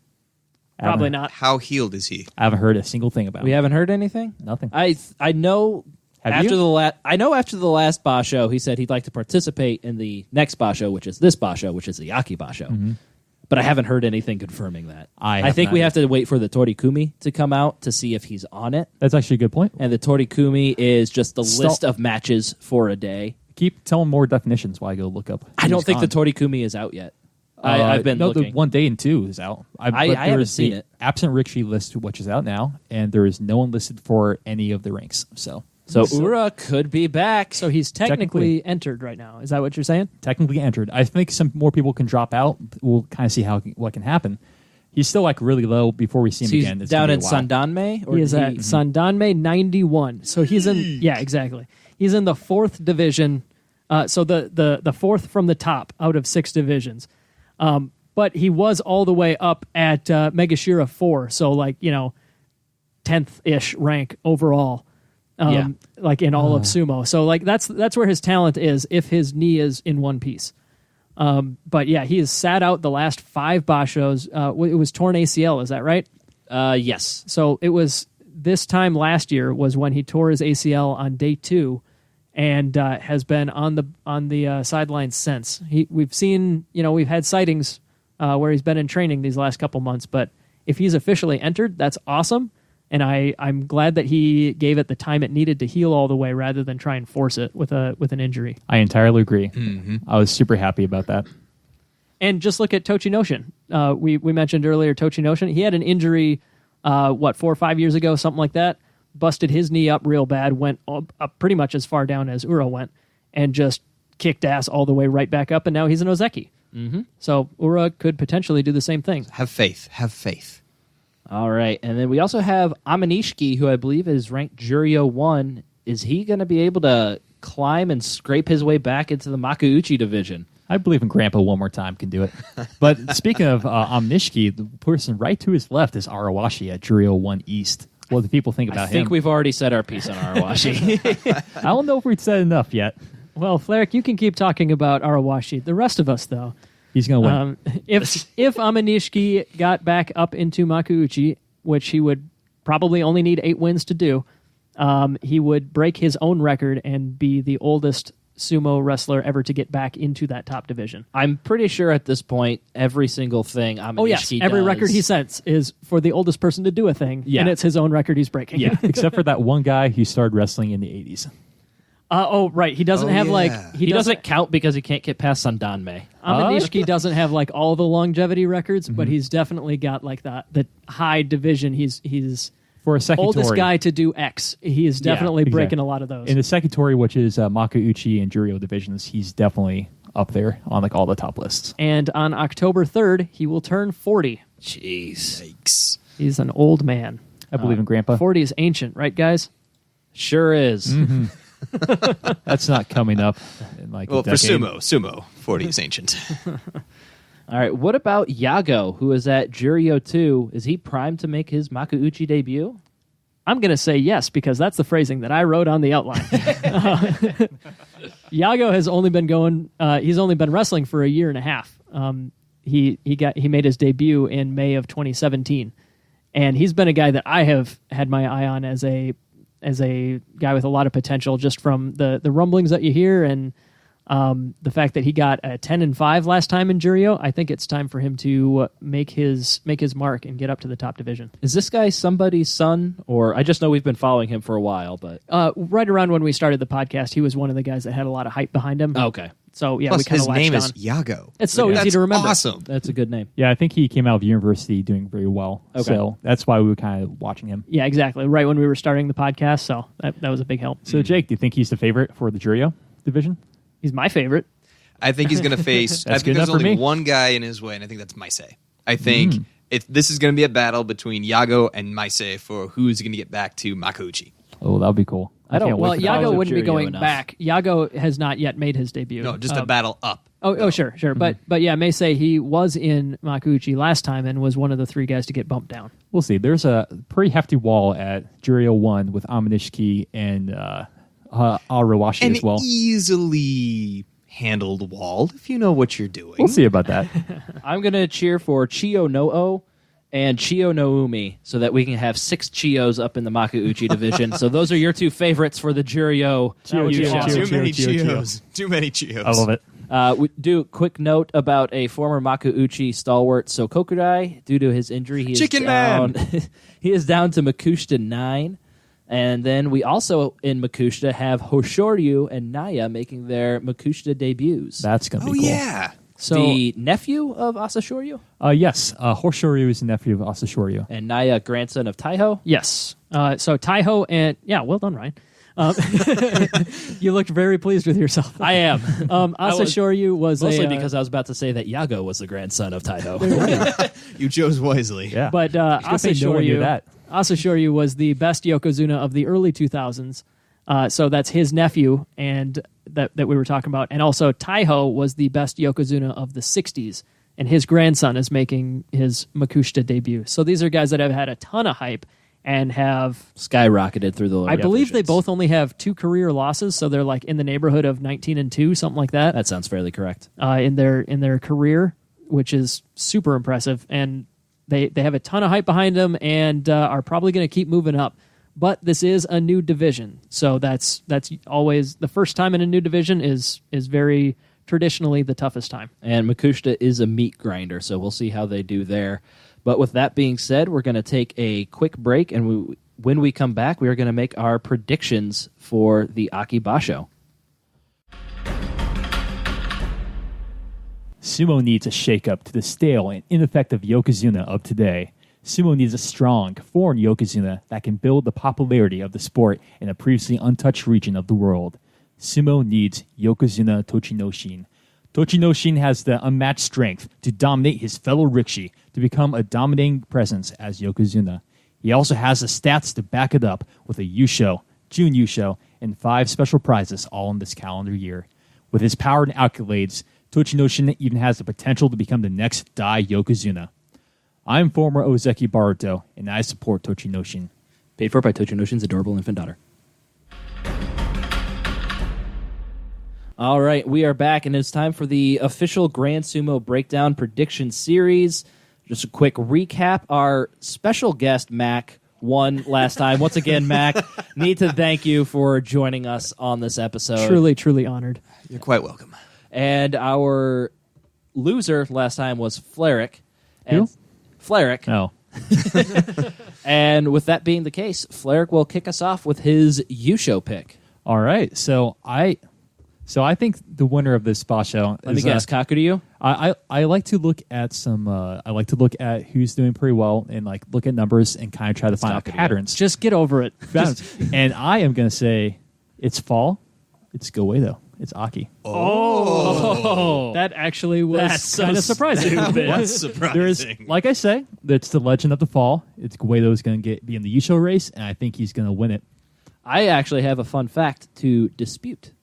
Probably not. How healed is he? I haven't heard a single thing about We him. haven't heard anything. Nothing. I know. Have after you? I know after the last Basho, he said he'd like to participate in the next Basho, which is this Basho, which is the Yaki Basho. But I haven't heard anything confirming that. I think have we not have to wait for the Torikumi to come out to see if he's on it. That's actually a good point. And the Torikumi is just the Stop. list of matches for a day. Keep telling more definitions while I go look up. I don't who's think the gone. Torikumi is out yet. I've been no, looking. the 1 day and 2 is out. I but there haven't is seen the it. Absent Rikishi list, which is out now, and there is no one listed for any of the ranks. So Ura could be back. So he's technically entered right now. Is that what you're saying? technically entered. I think some more people can drop out. We'll kind of see what can happen. He's still like really low before we see him So he's again. It's down gonna in be a while. Sandanme? Or He is did at Sandanme 91. So he's in, exactly. He's in the 4th division. So the 4th from the top out of 6 divisions. But he was all the way up at Megashira 4. So 10th-ish rank overall. Like in all of sumo. So that's where his talent is if his knee is in one piece. But yeah, he has sat out the last 5 bashos. It was torn ACL, is that right? Yes. So it was this time last year was when he tore his ACL on day 2, and has been on the sidelines since. We've seen, we've had sightings where he's been in training these last couple months. But if he's officially entered, that's awesome. And I'm glad that he gave it the time it needed to heal all the way rather than try and force it with an injury. I entirely agree. I was super happy about that. And just look at Tochinoshin. We mentioned earlier Tochinoshin. He had an injury, 4 or 5 years ago, something like that. Busted his knee up real bad, went up pretty much as far down as Ura went, and just kicked ass all the way right back up, and now he's an Ozeki. So Ura could potentially do the same thing. Have faith. Have faith. All right. And then we also have Amanishiki, who I believe is ranked Juryo 1. Is he going to be able to climb and scrape his way back into the Makuuchi division? I believe in Grandpa one more time can do it. But speaking of Omnishiki, the person right to his left is Arawashi at Juryo 1 East. What do people think about I think him? we've already said our piece on Arawashi. I don't know if we've said enough yet. Well, Flarek, you can keep talking about Arawashi. The rest of us, though, He's going to win. if Amanishiki got back up into Makuuchi, which he would probably only need 8 wins to do, he would break his own record and be the oldest sumo wrestler ever to get back into that top division. I'm pretty sure at this point, every single thing Amanishiki Oh, yes. Every does- record he sets is for the oldest person to do a thing, Yeah. and it's his own record he's breaking. Yeah, except for that one guy who started wrestling in the 80s. Right. He doesn't have, yeah. He doesn't count because he can't get past Sandanme. Amanishiki doesn't have, all the longevity records, but he's definitely got, the high division. He's For a second oldest Tori. guy to do X. He is definitely exactly. breaking a lot of those. In the second Tori, which is Makuuchi and Juryo divisions, he's definitely up there on all the top lists. And on October 3rd, he will turn 40. Jeez. Yikes. He's an old man. I believe in Grandpa. 40 is ancient, right, guys? Sure is. That's not coming up in Well, a for decade. sumo, 40 is ancient. All right. What about Yago, who is at Juryo 2? Is he primed to make his Makuuchi debut? I'm going to say yes, because that's the phrasing that I wrote on the outline. Yago has only been he's only been wrestling for a year and a half. He made his debut in May of 2017, and he's been a guy that I have had my eye on as a guy with a lot of potential, just from the rumblings that you hear, and the fact that he got a 10-5 last time in Juryo. I think it's time for him to make his mark and get up to the top division. Is this guy somebody's son? Or I just know we've been following him for a while, but... Right around when we started the podcast, he was one of the guys that had a lot of hype behind him. Okay. So yeah, Plus, we kind his of name latched is on. Yago. It's so easy That's to remember. Awesome. That's a good name. Yeah, I think he came out of university doing very well. Okay. So that's why we were kind of watching him. Yeah, exactly. Right when we were starting the podcast, so that was a big help. So, Jake, do you think he's the favorite for the Juryo division? He's my favorite. I think he's going to face. I That's think good there's enough for only me. one guy in his way, and I think that's Maise. I think this is going to be a battle between Yago and Maise for who's going to get back to Makuuchi. Oh, that would be cool. I don't- can't Well, wait for that. Yago wouldn't be Jiryo going enough. back. Yago has not yet made his debut. No, just a battle up. Oh, sure. But yeah, may say he was in Makuuchi last time and was one of the 3 guys to get bumped down. We'll see. There's a pretty hefty wall at Jiryo 1 with Amanishiki and Arawashi An as well. easily handled wall if you know what you're doing. We'll see about that. I'm going to cheer for Chiyo no-o and Chiyo no Umi so that we can have 6 Chiyos up in the Makuuchi division. So those are your 2 favorites for the Jiryo. That would be Chio, awesome. Chio, Too many Chio, Chio. Chios. Too many Chios. I love it. We do a quick note about a former Makuuchi stalwart. So Kokudai, due to his injury, he is Chicken down. Man! He is down to Makushita 9. And then we also in Makushita have Hoshoryu and Naya making their Makushita debuts. That's going to Oh, be cool. yeah. So The nephew of Asashoryu Yes, Hoshoryu is the nephew of Asashoryu. and Naya, grandson of Taiho. yes. So Taiho and well done, Ryan. You looked very pleased with yourself. I am. Asashoryu was Mostly a, because I was about to say that Yago was the grandson of Taiho. You chose wisely. Yeah. but Good thing no one knew that. Asashoryu was the best Yokozuna of the early 2000s. So that's his nephew and that we were talking about. And also Taiho was the best Yokozuna of the 60s. And his grandson is making his Makushita debut. So these are guys that have had a ton of hype and have, Skyrocketed through the I believe they divisions. both only have 2 career losses. So they're like in the neighborhood of 19-2, something like that. That sounds fairly correct. In their career, which is super impressive. And they have a ton of hype behind them and are probably going to keep moving up. But this is a new division, so that's always the first time in a new division is very traditionally the toughest time. And Makushita is a meat grinder, so we'll see how they do there. But with that being said, we're going to take a quick break, and when we come back, we are going to make our predictions for the Aki Basho. Sumo needs a shake-up to the stale and ineffective Yokozuna of today. Sumo needs a strong, foreign Yokozuna that can build the popularity of the sport in a previously untouched region of the world. Sumo needs Yokozuna Tochinoshin. Tochinoshin has the unmatched strength to dominate his fellow Rikishi to become a dominating presence as Yokozuna. He also has the stats to back it up with a yusho, Jun yusho, and 5 special prizes all in this calendar year. With his power and accolades, Tochinoshin even has the potential to become the next Dai Yokozuna. I'm former Ozeki Baruto, and I support Tochinoshin. Paid for by Tochinoshin's adorable infant daughter. All right, we are back, and it's time for the official Grand Sumo Breakdown Prediction Series. Just a quick recap. Our special guest, Mac, won last time. Once again, Mac, need to thank you for joining us on this episode. Truly, truly honored. You're quite welcome. And our loser last time was Fleric. And Who? Fleric. Oh, And with that being the case, Fleric will kick us off with his Yusho pick. all right. So I think the winner of this basho Let me is, guess, Kakuryu? I like to look at some. I like to look at who's doing pretty well and like look at numbers and kind of try to find out Kakuryu. patterns. Just get over it. And I am going to say it's fall. It's Goedo. It's Aki. Oh, that actually was That's kind so of surprising. What's surprising? There is, like I say, it's the legend of the fall. It's Goedo is going to be in the Yusho race, and I think he's going to win it. I actually have a fun fact to dispute.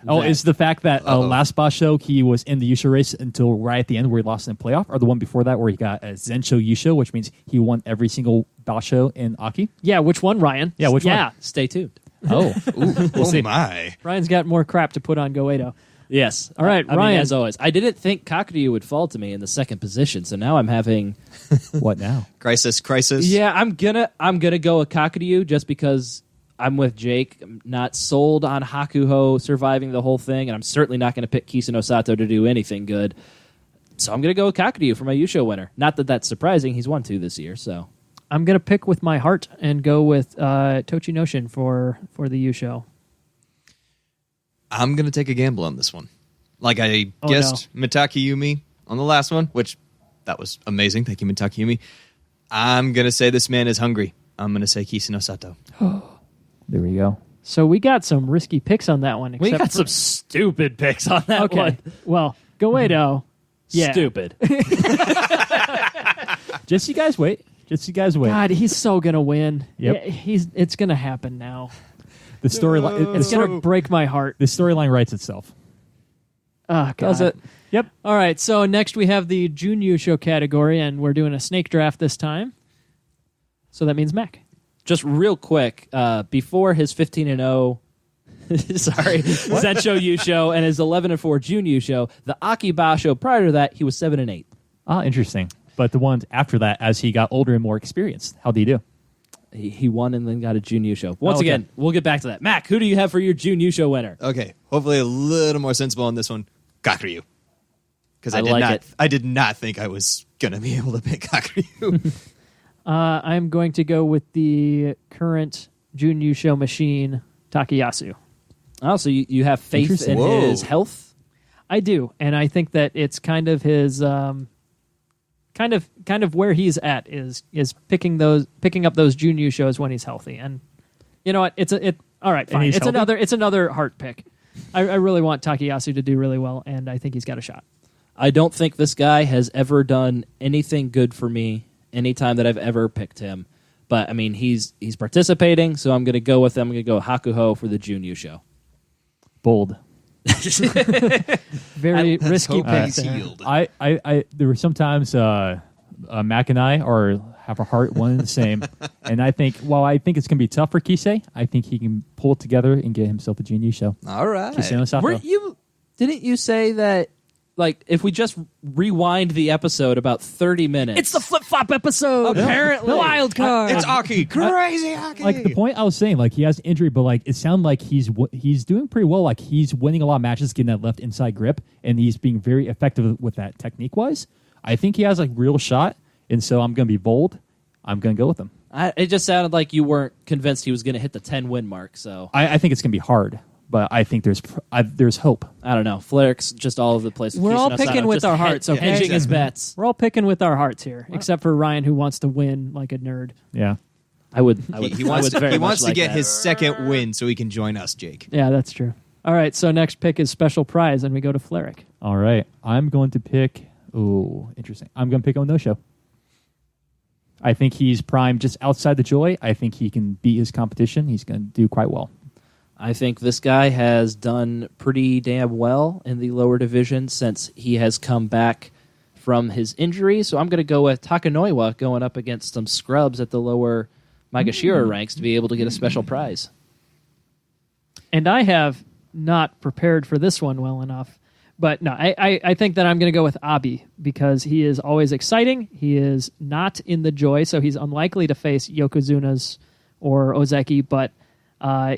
Oh, that. is the fact that last basho he was in the Yusho race until right at the end where he lost in the playoff, or the one before that where he got a Zensho Yusho, which means he won every single basho in Aki? Yeah, which one, Ryan? Yeah, which one? Yeah, Stay tuned. Oh, We'll see. My. Ryan's got more crap to put on Goedo. Yes. All right, I mean, Ryan. as always, I didn't think Kakuryu would fall to me in the second position, so now I'm having. what now? Crisis. Yeah, I'm gonna go with Kakuryu just because I'm with Jake. I'm not sold on Hakuho surviving the whole thing, and I'm certainly not going to pick Kisenosato to do anything good. So I'm going to go with Kakuryu for my Yusho winner. Not that that's surprising; he's won 2 this year. So I'm going to pick with my heart and go with Tochinoshin for the Yusho. I'm going to take a gamble on this one. Like I guessed Mitakeumi on the last one, which that was amazing. Thank you, Mitakeumi. I'm going to say this man is hungry. I'm going to say Kisenosato. There we go. So we got some risky picks on that one. we except got for- some stupid picks on that Okay, one. well, Goedo. Yeah. Stupid. Just you guys wait. God, he's so gonna win. Yep. Yeah, it's gonna happen now. The storyline. It's going to break my heart. The storyline writes itself. Oh, God. Does it? Yep. All right, so next we have the Jun Yusho category, and we're doing a snake draft this time. So that means Mac. Just real quick, before his 15-0, sorry, Zensho Yusho and his 11-4 Jun Yusho, the Akiba show prior to that, he was 7-8. Ah, interesting. But the ones after that, as he got older and more experienced, how did he do? He won and then got a Jun Yusho. Once okay. again, we'll get back to that. Mac, who do you have for your Jun Yusho winner? Okay, hopefully a little more sensible on this one. Kakuryu. Because I did not think I was going to be able to pick Kakuryu. I'm going to go with the current Jun Yusho machine, Takayasu. Oh, so you have faith in his health? I do, and I think that it's kind of his kind of where he's at is picking up those Jun Yushos when he's healthy. And you know what? All right, fine. It's another heart pick. I really want Takayasu to do really well, and I think he's got a shot. I don't think this guy has ever done anything good for me anytime that I've ever picked him. But, I mean, he's participating, so I'm going to go with him. I'm going to go Hakuho for the Jun Yusho. Bold. Very risky pick. There were sometimes Mac and I have a heart one and the same, and I think while I think it's going to be tough for Kisei, I think he can pull it together and get himself a Jun Yusho. All right. Kisenosato. Didn't you say that, like, if we just rewind the episode about 30 minutes... It's the flip-flop episode! Apparently. Wild card! It's Aki! Crazy Aki! Like, the point I was saying, like, he has injury, but, like, it sounded like he's doing pretty well. Like, he's winning a lot of matches, getting that left inside grip, and he's being very effective with that technique-wise. I think he has, like, real shot, and so I'm going to be bold. I'm going to go with him. It just sounded like you weren't convinced he was going to hit the 10-win mark, so... I think it's going to be hard, but I think there's hope. I don't know. Flarek's just all over the place. We're all picking with our hearts, okay? Hedging his bets. We're all picking with our hearts here, except for Ryan, who wants to win like a nerd. Yeah. I would. He wants to get his second win so he can join us, Jake. Yeah, that's true. All right, so next pick is special prize, and we go to Flarek. All right. I'm going to pick... Ooh, interesting. I'm going to pick Onosho. I think he's primed just outside the Joy. I think he can beat his competition. He's going to do quite well. I think this guy has done pretty damn well in the lower division since he has come back from his injury. So I'm going to go with Takanoiwa going up against some scrubs at the lower Maegashira ranks to be able to get a special prize. And I have not prepared for this one well enough. But no, I think that I'm going to go with Abi because he is always exciting. He is not in the Joy, so he's unlikely to face Yokozunas or Ozeki, but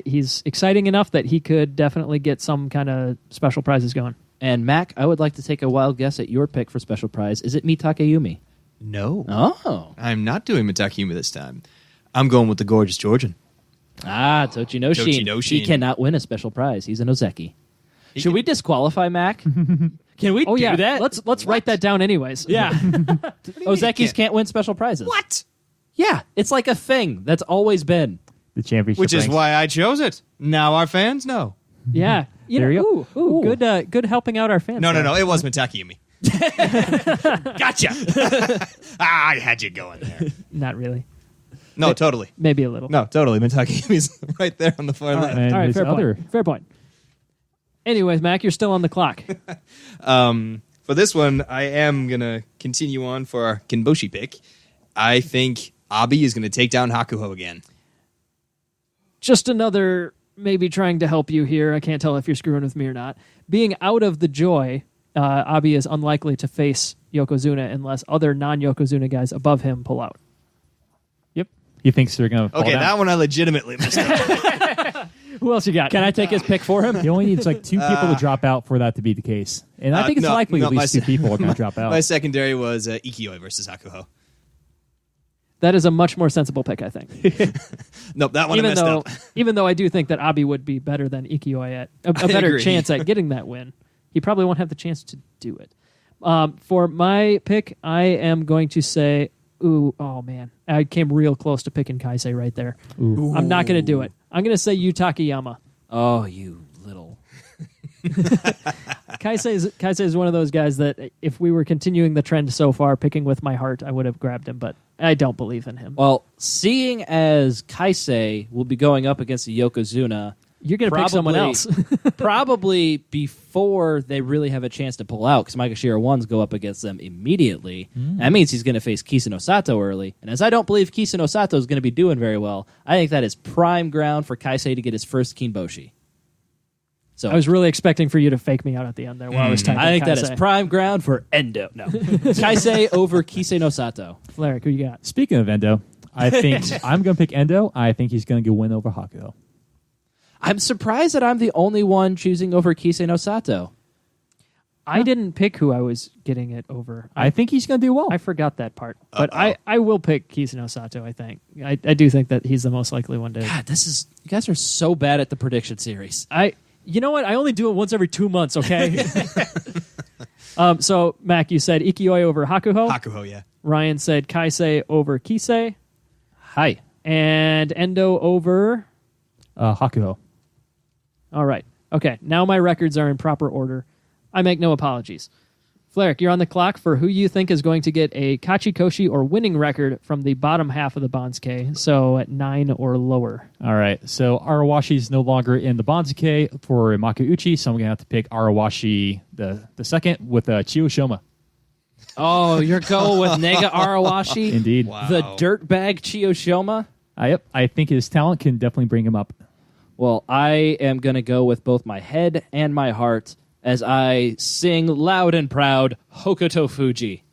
he's exciting enough that he could definitely get some kind of special prizes going. And Mac, I would like to take a wild guess at your pick for special prize. Is it Mitakeumi? No. Oh. I'm not doing Mitakeumi this time. I'm going with the gorgeous Georgian. Tochinoshin. He cannot win a special prize. He's an Ozeki. Should we disqualify Mac? Can we do that? Let's write that down anyways. Yeah. Ozekis can't win special prizes. What? Yeah, it's like a thing that's always been. The championship Which is ranks. why I chose it. Now our fans know. Yeah. There you go. Good helping out our fans. No. It was Mitakeumi. Gotcha. I had you going there. Not really. No, totally. Maybe a little. No, totally. Mitakeumu's right there on the far left. And All right, there's fair point. Anyways, Mac, you're still on the clock. For this one, I am going to continue on for our Kinboshi pick. I think Abi is going to take down Hakuho again. Just another maybe trying to help you here. I can't tell if you're screwing with me or not. Being out of the Joy, Abi is unlikely to face Yokozuna unless other non-Yokozuna guys above him pull out. Yep. He thinks they're going to Okay, that one I legitimately missed out. Who else you got? Can I take his pick for him? He only needs like two people to drop out for that to be the case. And I think it's likely at least two people are going to drop out. My secondary was Ikioi versus Hakuho. That is a much more sensible pick, I think. Nope, that one I messed up. Even though I do think that Abi would be better than Ikioi at a better agree. chance at getting that win. He probably won't have the chance to do it. For my pick, I am going to say, oh man, I came real close to picking Kaisei right there. Ooh. I'm not going to do it. I'm going to say Yu Takayama. Oh, you little... Kaisei is one of those guys that if we were continuing the trend so far, picking with my heart, I would have grabbed him. But I don't believe in him. Well, seeing as Kaisei will be going up against the Yokozuna, You're going to pick someone else. probably before they really have a chance to pull out, because Maegashira 1s go up against them immediately. That means he's going to face Kisenosato early. And as I don't believe Kisenosato is going to be doing very well, I think that is prime ground for Kaisei to get his first Kinboshi. So I was really expecting for you to fake me out at the end there while I was typing I think that is Kaisei. prime ground for Endo. No. Kaisei over Kisenosato. Fleric, who you got? Speaking of Endo, I think I'm going to pick Endo. I think he's going to win over Hakuho. I'm surprised that I'm the only one choosing over Kisenosato. I didn't pick who I was getting it over. I think he's going to do well. I forgot that part. But I will pick Kisenosato, I think. I do think that he's the most likely one to... God, you guys are so bad at the prediction series. You know what? I only do it once every 2 months, okay? So, Mac, you said Ikioi over Hakuho. Hakuho, yeah. Ryan said Kaisei over Kisei. Hi. And Endo over... Hakuho. All right. Okay, now my records are in proper order. I make no apologies. Fleric, you're on the clock for who you think is going to get a Kachikoshi or winning record from the bottom half of the Banzuke, so at 9 or lower. All right, so Arawashi's no longer in the Banzuke for Makuuchi, so I'm going to have to pick Arawashi the second with Chiyoshima. Oh, you're going with Nega Arawashi? Indeed. Wow. The dirtbag Chiyoshima? Yep, I think his talent can definitely bring him up. Well, I am going to go with both my head and my heart as I sing loud and proud, Hokuto Fuji.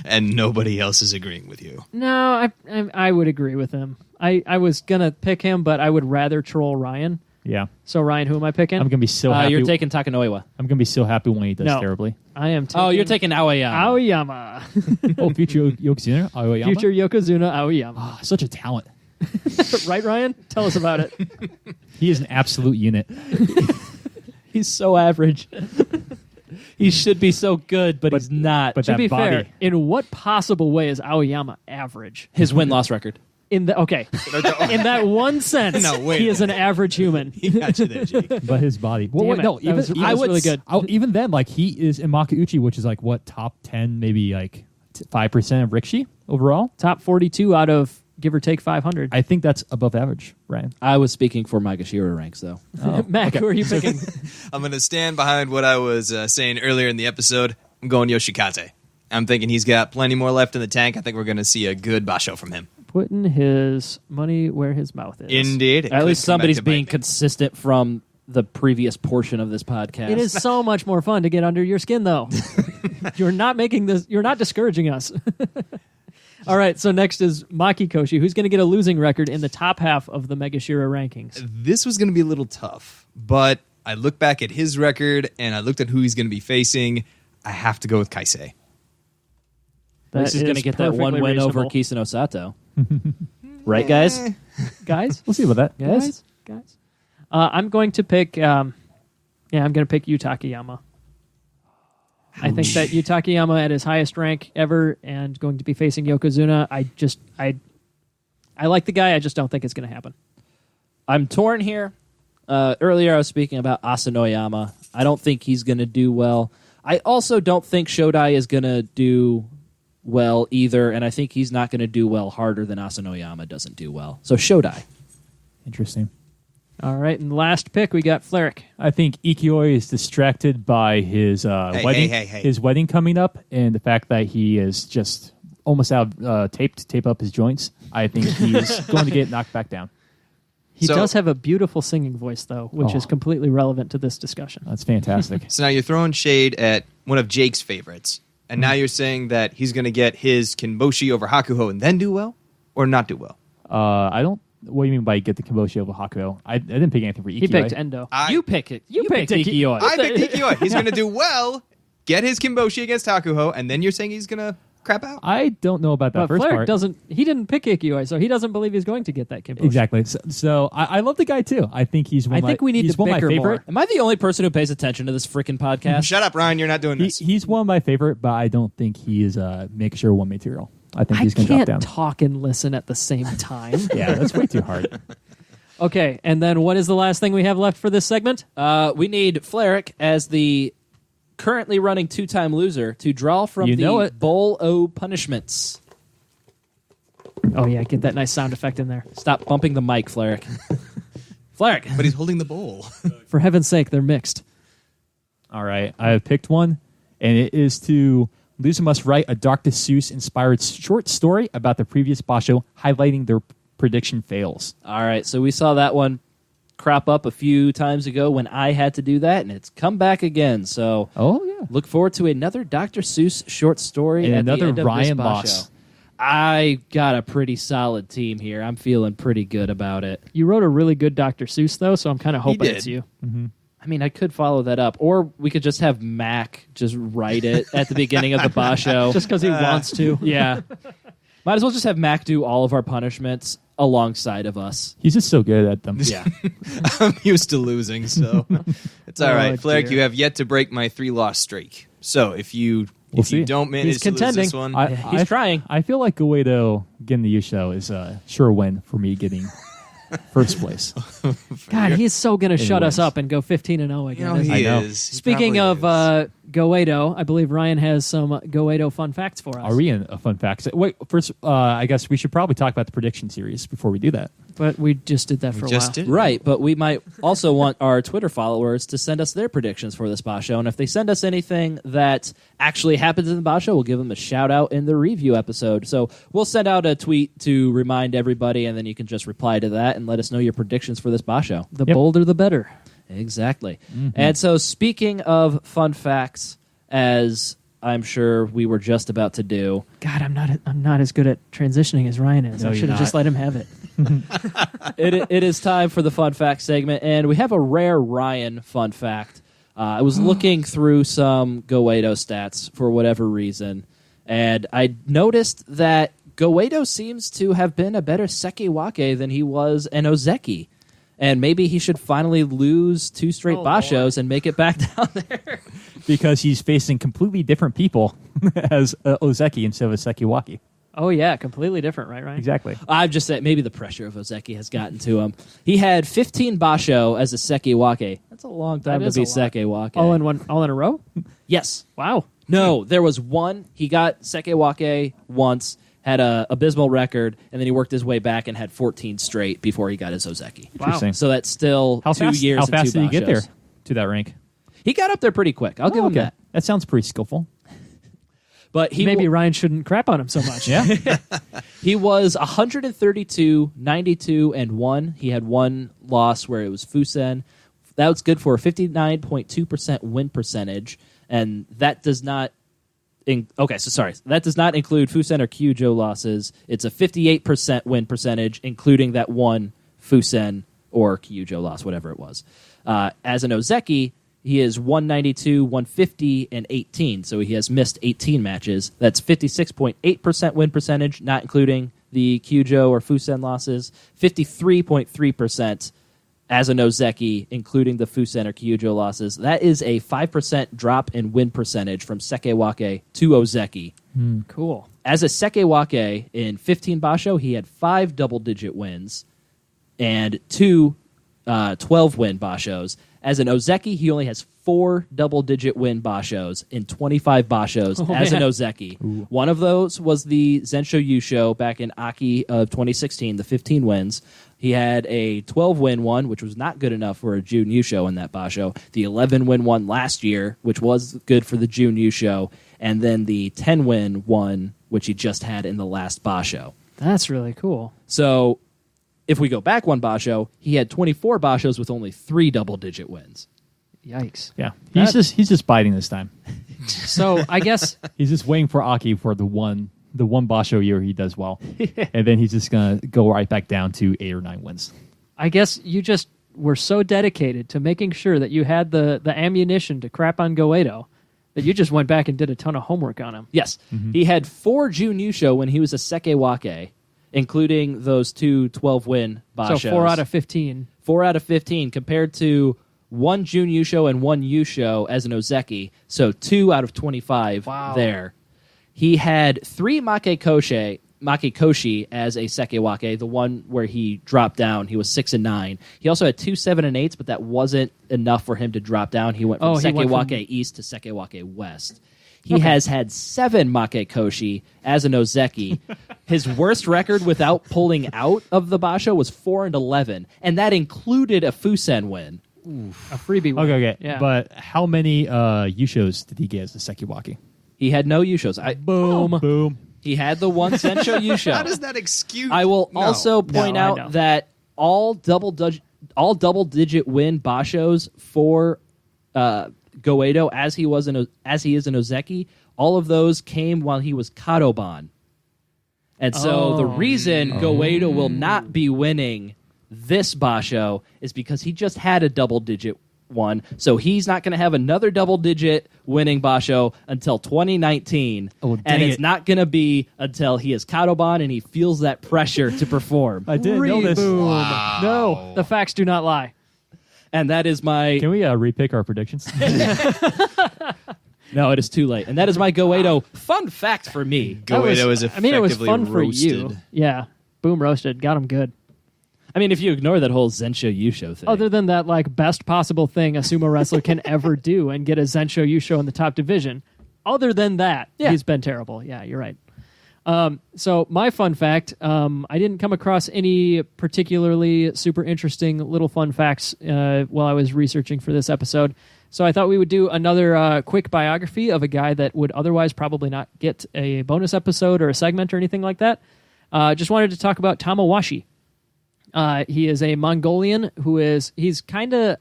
And nobody else is agreeing with you. No, I would agree with him. I was going to pick him, but I would rather troll Ryan. Yeah. So, Ryan, who am I picking? I'm going to be so happy. You're taking Takanoiwa. I'm going to be so happy when he does No. terribly. I am taking... Oh, you're taking Aoyama. Aoyama. Oh, future Yokozuna? Aoyama? Future Yokozuna Aoyama. Ah, such a talent. Right, Ryan? Tell us about it. He is an absolute unit. He's so average. He should be so good, but he's not. But To that be body. fair, in what possible way is Aoyama average? His win-loss record. In that one sense, No, wait he a is an average human. He got you there, Jake. But his body. Well, Damn wait, it. no, That was really good. Even then, like, he is in Makuuchi, which is like, what, top 10, maybe like 5% of Rikishi overall? Top 42 out of give or take 500. I think that's above average, Ryan. I was speaking for Maegashira ranks, though. Mac, who are you picking? I'm going to stand behind what I was saying earlier in the episode. I'm going Yoshikate. I'm thinking he's got plenty more left in the tank. I think we're going to see a good basho from him. Putting his money where his mouth is. Indeed. At least somebody's being consistent from the previous portion of this podcast. It is so much more fun to get under your skin, though. You're not making this. You're not discouraging us. All right. So next is Maki Koshi, who's going to get a losing record in the top half of the Megashira rankings. This was going to be a little tough, but I look back at his record and I looked at who he's going to be facing. I have to go with Kaisei. At least he's going to get that one win over Kisenosato. Right, guys? Guys? We'll see about that. Guys? Guys? I'm going to pick... I'm going to pick Yutakiyama. I think that Yutakiyama at his highest rank ever and going to be facing Yokozuna, I like the guy, I just don't think it's going to happen. I'm torn here. Earlier I was speaking about Asanoyama. I don't think he's going to do well. I also don't think Shodai is going to do well either, and I think he's not going to do well harder than Asanoyama doesn't do well. So Shodai. Interesting. All right, and last pick, we got Fleric. I think Ikioi is distracted by his wedding, hey. his wedding coming up, and the fact that he is just almost out of tape to tape up his joints. I think he's going to get knocked back down. He So- does have a beautiful singing voice, though, which is completely relevant to this discussion. That's fantastic. So now you're throwing shade at one of Jake's favorites, and now you're saying that he's going to get his Kinboshi over Hakuho and then do well, or not do well? I don't. What do you mean by get the Kiboshi over Hakuho? I didn't pick anything for Ikioi. He picked Endo. You pick it. You picked Ikioi. I picked Ikioi. He's going to do well, get his Kinboshi against Hakuho, and then you're saying he's going to crap out? I don't know about that But first Fleric part. doesn't. He didn't pick Ikioi, so he doesn't believe he's going to get that Kimboshi. Exactly. So I love the guy too. I think he's one. I of my, think we need he's to one of my bicker favorite. more. Am I the only person who pays attention to this freaking podcast? Shut up, Ryan. You're not doing this. He's one of my favorite, but I don't think he is make sure one material. I think I he's going to drop can't down. talk and listen at the same time. Yeah, that's way too hard. Okay, and then what is the last thing we have left for this segment? We need Fleric as the currently running two-time loser, to draw from the Bowl O punishments. Oh, yeah, get that nice sound effect in there. Stop bumping the mic, Flerick. Flerick. But he's holding the bowl. For heaven's sake, they're mixed. All right, I have picked one, and it is to loser must write a Dr. Seuss-inspired short story about the previous basho, highlighting their prediction fails. All right, so we saw that one crop up a few times ago when I had to do that, and it's come back again. So look forward to another Dr. Seuss short story and at another the end of Ryan this loss. I got a pretty solid team here. I'm feeling pretty good about it. You wrote a really good Dr. Seuss, though, so I'm kind of hoping it's you. Mm-hmm. I mean, I could follow that up, or we could just have Mac just write it at the beginning of the basho. Just because he wants to. Yeah. Might as well just have Mac do all of our punishments alongside of us. He's just so good at them. Yeah. I'm used to losing, so it's all right. Flair, dear. you have yet to break my 3-loss streak. So if you don't manage He's to lose this contending. one, He's trying. I feel like Goedo getting the yusho is a sure win for me getting first place. God, he's so going to shut us wins. up and go 15-0 again. isn't he? he I know. is. He Speaking of probably is. Goedo, I believe Ryan has some Goedo fun facts for us. Are we in a fun fact? Wait, first, I guess we should probably talk about the prediction series before we do that. But we just did that for a while. did. Right, but we might also want our Twitter followers to send us their predictions for this basho, and if they send us anything that actually happens in the basho, we'll give them a shout-out in the review episode. So we'll send out a tweet to remind everybody, and then you can just reply to that and let us know your predictions for this basho. The bolder, the better. Exactly. And so speaking of fun facts, as I'm sure we were just about to do, God, I'm not as good at transitioning as Ryan is. No, I you're should have not. just let him have it. it is time for the fun fact segment, and we have a rare Ryan fun fact. I was looking through some Goedo stats for whatever reason, and I noticed that Goedo seems to have been a better sekiwake than he was an ozeki. And maybe he should finally lose 2 straight bashos and make it back down there. Because he's facing completely different people as ozeki instead of a sekiwaki. Oh, yeah, completely different, right, Ryan? Exactly. I've just said maybe the pressure of ozeki has gotten to him. He had 15 basho as a sekiwake. That's a long time That to is be a lot. sekiwake. All in a row? Yes. Wow. No, there was one. He got sekiwake once, had a abysmal record, and then he worked his way back and had 14 straight before he got his ozeki. Interesting. So that's still How 2 fast, years how and fast 2 did he get there bashos. to that rank? He got up there pretty quick. I'll give him that. That sounds pretty skillful. But he Maybe Ryan shouldn't crap on him so much. Yeah. He was 132, 92, and 1. He had one loss where it was Fusen. That was good for a 59.2% win percentage, and that does not that does not include Fusen or Kyujo losses. It's a 58% win percentage, including that one Fusen or Kyujo loss, whatever it was. As an ozeki, he is 192, 150, and 18, so he has missed 18 matches. That's 56.8% win percentage, not including the Kyujo or Fusen losses. 53.3% as an ozeki, including the Fusen or Kyujo losses. That is a 5% drop in win percentage from sekewake to ozeki. Cool. As a sekewake in 15 basho, he had 5 double-digit wins and 2 12-win bashos. As an ozeki, he only has 4 double-digit win bashos in 25 bashos as an ozeki. One of those was the Zensho Yusho back in Aki of 2016, the 15 wins. He had a 12-win one, which was not good enough for a June Yusho in that basho. The 11-win one last year, which was good for the June Yusho. And then the 10-win one, which he just had in the last basho. That's really cool. So if we go back one basho, he had 24 bashos with only 3 double-digit wins. Yikes. Yeah. He's just biting this time. So I guess He's just waiting for Aki for the one basho year he does well. And then he's just going to go right back down to 8 or 9 wins. you just were so dedicated to making sure that you had the ammunition to crap on Goedo that you just went back and did a ton of homework on him. Yes. He had 4 June Yusho when he was a sekewake, including those 2 12-win bashos. So 4 out of 15. 4 out of 15 compared to 1 June Yusho and 1 Yusho as an ozeki. So 2 out of 25 there. He had 3 make koshe Makekoshi as a Sekewake, the one where he dropped down. He was 6-9. He also had 2 7 and 8s, but that wasn't enough for him to drop down. He went from Sekewake East to Sekewake West. He has had 7 Makekoshi as an Ozeki. His worst record without pulling out of the Basho was 4-11, and that included a Fusen win. A freebie win. Okay. Yeah. But how many yushos did he get as a Sekiwaki? He had no Yushos. Boom. He had the one Sensho Yusho. How does that excuse? I will also point out that all double-digit win Bashos for Goeido as he is an Ozeki, all of those came while he was Kadoban. And so the reason Goeido will not be winning this Basho is because he just had a double-digit one. So he's not going to have another double-digit winning Basho until 2019. And it's not going to be until he is Kadoban and he feels that pressure to perform. I didn't know this. Wow. No, the facts do not lie. And that is my... Can we repick our predictions? No, it is too late. And that is my Goeido fun fact for me. Goeido is effectively it was fun roasted. for you. Yeah. Boom, roasted. Got him good. I mean, if you ignore that whole Zensho Yusho thing. Other than that, like, best possible thing a sumo wrestler can ever do and get a Zensho Yusho in the top division. Other than that, he's been terrible. Yeah, you're right. So my fun fact, I didn't come across any particularly super interesting little fun facts while I was researching for this episode. So I thought we would do another quick biography of a guy that would otherwise probably not get a bonus episode or a segment or anything like that. Just wanted to talk about Tamawashi. He is a Mongolian he's kind of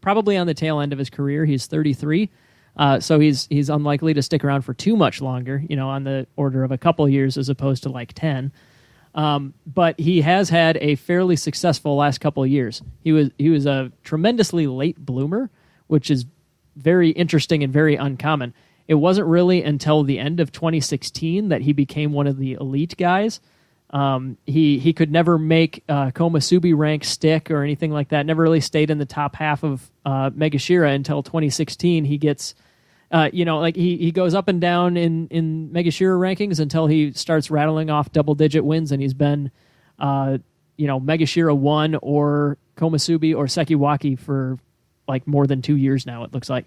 probably on the tail end of his career. He's 33. So he's unlikely to stick around for too much longer, on the order of a couple years as opposed to like 10. But he has had a fairly successful last couple of years. He was a tremendously late bloomer, which is very interesting and very uncommon. It wasn't really until the end of 2016 that he became one of the elite guys. He could never make Komasubi rank stick or anything like that. Never really stayed in the top half of Megashira until 2016. He gets, he goes up and down in Megashira rankings until he starts rattling off double-digit wins, and he's been, Megashira 1 or Komasubi or Sekiwaki for like more than 2 years now. It looks like,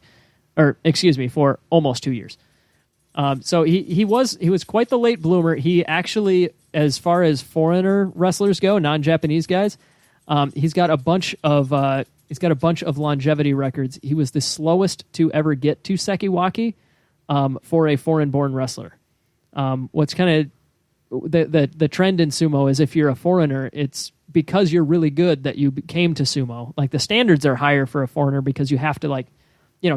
for almost 2 years. So he was quite the late bloomer. He actually, as far as foreigner wrestlers go, non-Japanese guys, he's got a bunch of longevity records. He was the slowest to ever get to Sekiwaki for a foreign-born wrestler. What's kind of the trend in sumo is if you're a foreigner, it's because you're really good that you came to sumo. Like the standards are higher for a foreigner because you have to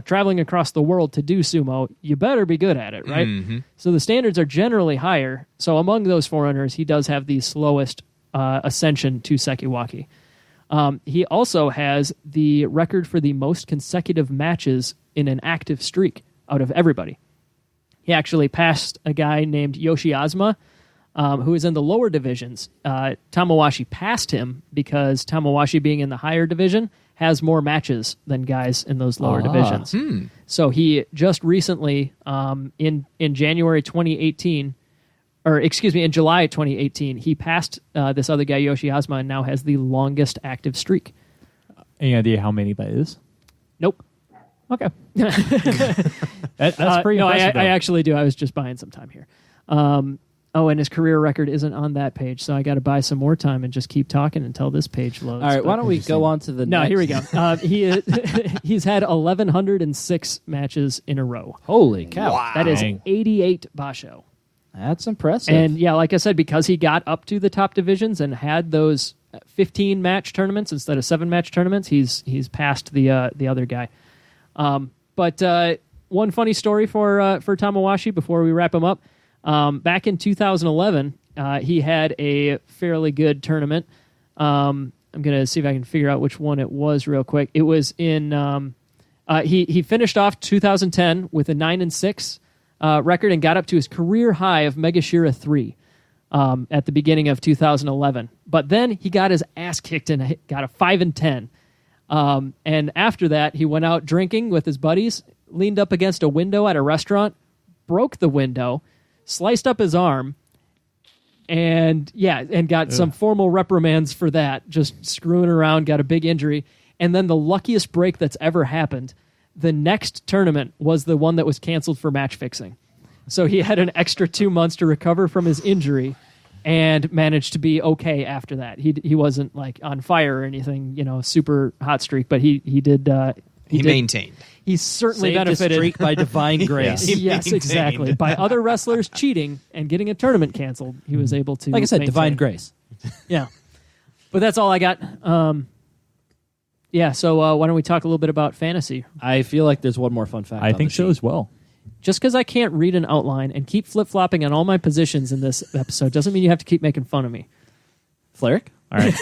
traveling across the world to do sumo, you better be good at it, right? Mm-hmm. So the standards are generally higher. So among those foreigners, he does have the slowest ascension to Sekiwaki. He also has the record for the most consecutive matches in an active streak out of everybody. He actually passed a guy named Yoshiazuma, who is in the lower divisions. Tamawashi passed him because Tamawashi, being in the higher division, has more matches than guys in those lower divisions. So he just recently, in January 2018, in July 2018, he passed this other guy, Yoshiazuma, and now has the longest active streak. Any idea how many that is? Nope. Okay. That's pretty impressive. I actually do. I was just buying some time here. And his career record isn't on that page, so I got to buy some more time and just keep talking until this page loads. All right, why don't we go on to the next? No, here we go. He's had 1,106 matches in a row. Holy cow. Wow. That is 88 Basho. That's impressive. And yeah, like I said, because he got up to the top divisions and had those 15-match tournaments instead of 7-match tournaments, he's passed the other guy. But one funny story for Tamawashi before we wrap him up. Back in 2011, he had a fairly good tournament. I'm going to see if I can figure out which one it was real quick. It was in... he finished off 2010 with a 9-6 record and got up to his career high of Megashira 3 at the beginning of 2011. But then he got his ass kicked and got a 5-10. And after that, he went out drinking with his buddies, leaned up against a window at a restaurant, broke the window, sliced up his arm, and got some formal reprimands for that, just screwing around, got a big injury. And then the luckiest break that's ever happened, the next tournament was the one that was canceled for match fixing. So he had an extra 2 months to recover from his injury and managed to be okay after that. He wasn't like on fire or anything, super hot streak, but he did. He maintained. He certainly Saved his benefited. streak by divine grace. Yes, maintained. exactly. By other wrestlers cheating and getting a tournament canceled, he was able to. Like I said, maintain. divine grace. Yeah, but that's all I got. So why don't we talk a little bit about fantasy? I feel like there's one more fun fact. I on think the so sheet. as well. Just because I can't read an outline and keep flip-flopping on all my positions in this episode doesn't mean you have to keep making fun of me. Fleric? All right.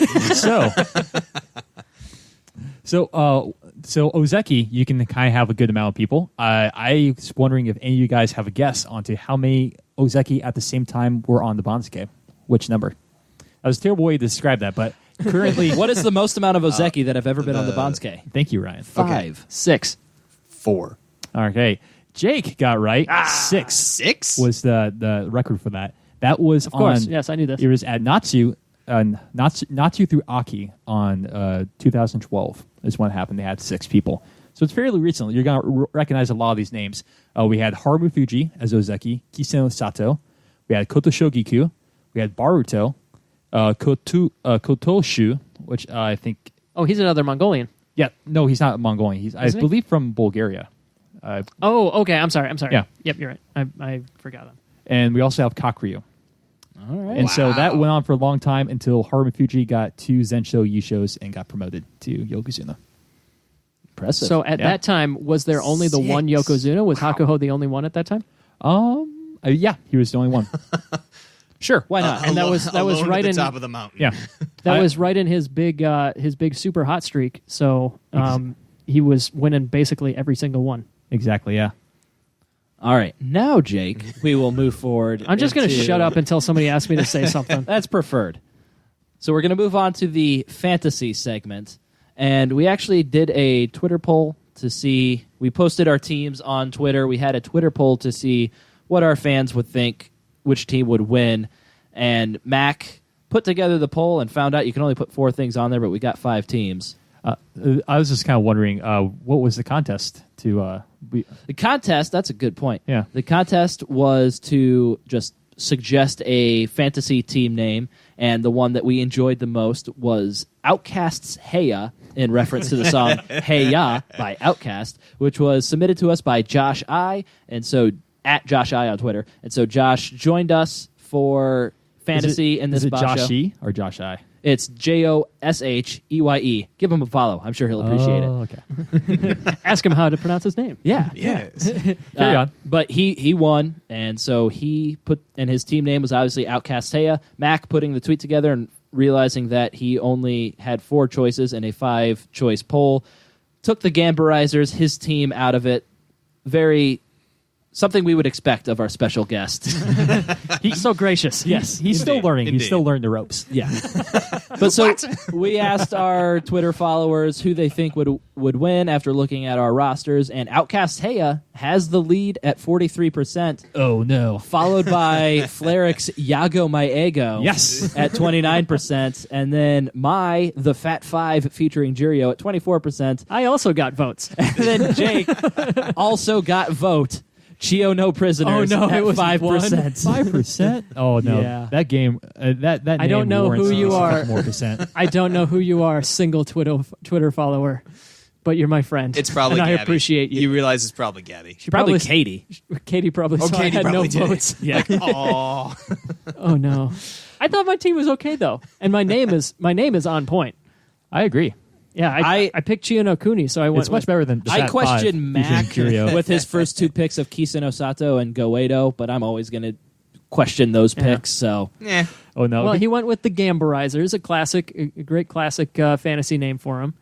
So Ozeki, you can kind of have a good amount of people. I was wondering if any of you guys have a guess onto how many Ozeki at the same time were on the Bansuke. Which number? That was a terrible way to describe that, but currently... What is the most amount of Ozeki that have ever been on the Bansuke? Thank you, Ryan. 5. 6. 4. Okay. Jake got right. 6. 6 was the record for that. That was Of course, on... yes, I knew this. It was at Natsu through Aki on 2012 is when it happened. They had 6 people. So it's fairly recent. You're going to recognize a lot of these names. We had Harumu Fuji as Ozeki, Kisenosato. We had Kotoshogiku. We had Baruto. Kotoshu, which I think... Oh, he's another Mongolian. Yeah, no, he's not Mongolian. He's, I Isn't he? believe, from Bulgaria. Oh, okay. I'm sorry. Yeah. Yep, you're right. I forgot him. And we also have Kakuryu. All right. And so that went on for a long time until Harumu Fuji got 2 Zensho Yushos and got promoted to Yokozuna. Impressive. So at that time, was there only the one Yokozuna? Was Hakuho the only one at that time? Yeah, he was the only one. Sure, why not? And that was Alone right at in the top of the mountain. Yeah. that was right in his big super hot streak. So he was winning basically every single one. Exactly, yeah. All right. Now, Jake, we will move forward. I'm just going to into- shut up until somebody asks me to say something. That's preferred. So we're going to move on to the fantasy segment. And we actually did a Twitter poll to see... We posted our teams on Twitter. We had a Twitter poll to see what our fans would think, which team would win. And Mac put together the poll and found out you can only put 4 things on there, but we got 5 teams. I was just kind of wondering, what was the contest to... The contest, that's a good point. Yeah. The contest was to just suggest a fantasy team name, and the one that we enjoyed the most was Outkast's Heya, in reference to the song Hey Ya by Outkast, which was submitted to us by Josh I, and so at Josh I on Twitter. And so Josh joined us for fantasy in this Is it Boss show. Josh or Josh I? It's Josheye. Give him a follow. I'm sure he'll appreciate it. Okay. Ask him how to pronounce his name. Yeah. Yes. Carry on. But he won, and so he put, and his team name was obviously Outkast Heya. Mac putting the tweet together and realizing that he only had 4 choices in a 5-choice poll, took the Gamberizers, his team, out of it. Something we would expect of our special guest. He's so gracious. Yes, he's still learning. Indeed. He's still learning the ropes. Yeah. But so we asked our Twitter followers who they think would win after looking at our rosters, and Outkast Heya has the lead at 43%. Oh, no. Followed by Fleric's Yago My Ego Yes. at 29%, and then the Fat Five featuring Jirio at 24%. I also got votes. And then Jake also got vote. Chio No Prisoners Oh, no, at it was 5%. 5%? Oh, no. Yeah. That game, that I don't name know warrants who you a are. couple more percent. I don't know who you are, single Twitter follower, but you're my friend. It's probably and Gabby. I appreciate you. You realize it's probably Gabby. She Probably probably Katie. Katie probably saw I Katie had no probably did. votes. Yeah. Oh. Oh no. I thought my team was okay though, and my name is on point. I agree. Yeah, I picked Chio no Kuni, so I went. It's much better than the I Fat question Five Mac featuring Curio. with his first 2 picks of Kisenosato and Goedo, but I'm always going to question those picks. So Yeah. Oh, no. Well, he went with the Gamberizers, a great classic fantasy name for him.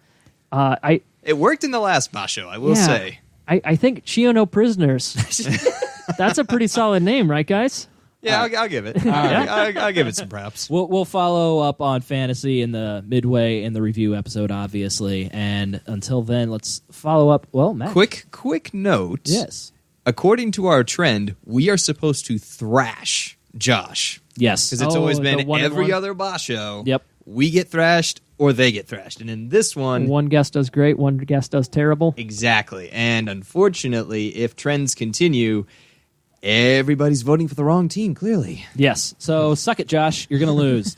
It worked in the last Boss show, I will Yeah. say. I think Chio no Prisoners. That's a pretty solid name, right, guys? Yeah, I'll give it. I'll give it some props. we'll follow up on fantasy in the midway in the review episode, obviously. And until then, let's follow up. Well, Mac. Quick note. Yes. According to our trend, we are supposed to thrash Josh Yes. Because it's always the been 1-on-1. every other basho. Yep. We get thrashed or they get thrashed. And in this one, One guest does great, one guest does terrible. exactly. And unfortunately, if trends continue, everybody's voting for the wrong team, clearly. Yes. So suck it, Josh. You're going to lose.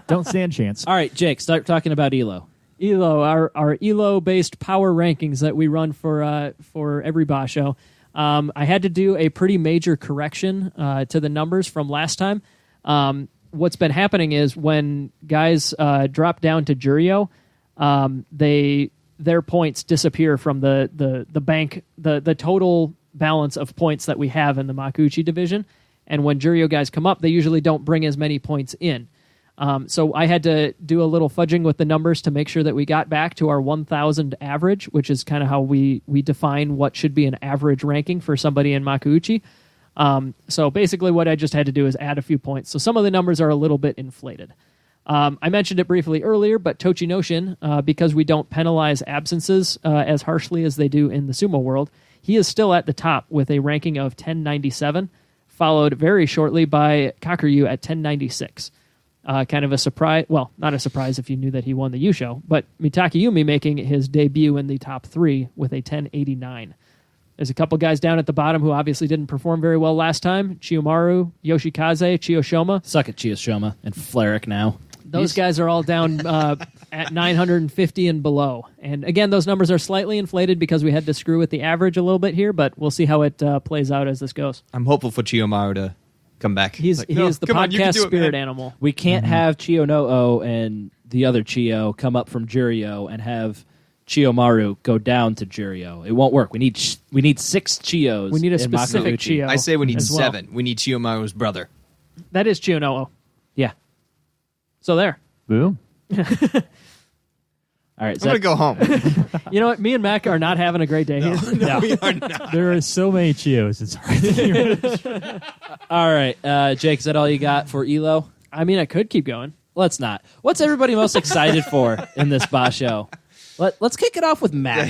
Don't stand a chance. All right, Jake, start talking about ELO. ELO, our ELO-based power rankings that we run for every basho. I had to do a pretty major correction to the numbers from last time. What's been happening is when guys drop down to Juryo, their points disappear from the bank, the total balance of points that we have in the Makuuchi division. And when Juryo guys come up, they usually don't bring as many points in. So I had to do a little fudging with the numbers to make sure that we got back to our 1,000 average, which is kind of how we define what should be an average ranking for somebody in Makuuchi. So basically what I just had to do is add a few points. So some of the numbers are a little bit inflated. I mentioned it briefly earlier, but Tochinoshin, because we don't penalize absences as harshly as they do in the sumo world, he is still at the top with a ranking of 1097, followed very shortly by Kakuryu at 1096. Kind of a surprise. Well, not a surprise if you knew that he won the yusho, but Mitakeumi making his debut in the top 3 with a 1089. There's a couple guys down at the bottom who obviously didn't perform very well last time. Chiyomaru, Yoshikaze, Chiyoshoma. Suck it, Chiyoshoma, and Fleric now. Those guys are all down at 950 and below. And again, those numbers are slightly inflated because we had to screw with the average a little bit here, but we'll see how it plays out as this goes. I'm hopeful for Chiyomaru to come back. He is the podcast spirit animal. We can't have Chiyo no and the other Chiyo come up from Juryo and have Chiyomaru go down to Juryo. It won't work. We need 6 Chiyos. We need a in specific Makuuchi. Chiyo. I say we need as well. 7. We need Chiyomaru's brother. That is Chiyonoo. Yeah. So there. Boom. All right. I'm going to go home. You know what? Me and Mac are not having a great day here. No, we are not. There are so many Chios. It's hard to All right, Jake, is that all you got for ELO? I mean, I could keep going. Let's not. What's everybody most excited for in this basho? Let's kick it off with Matt.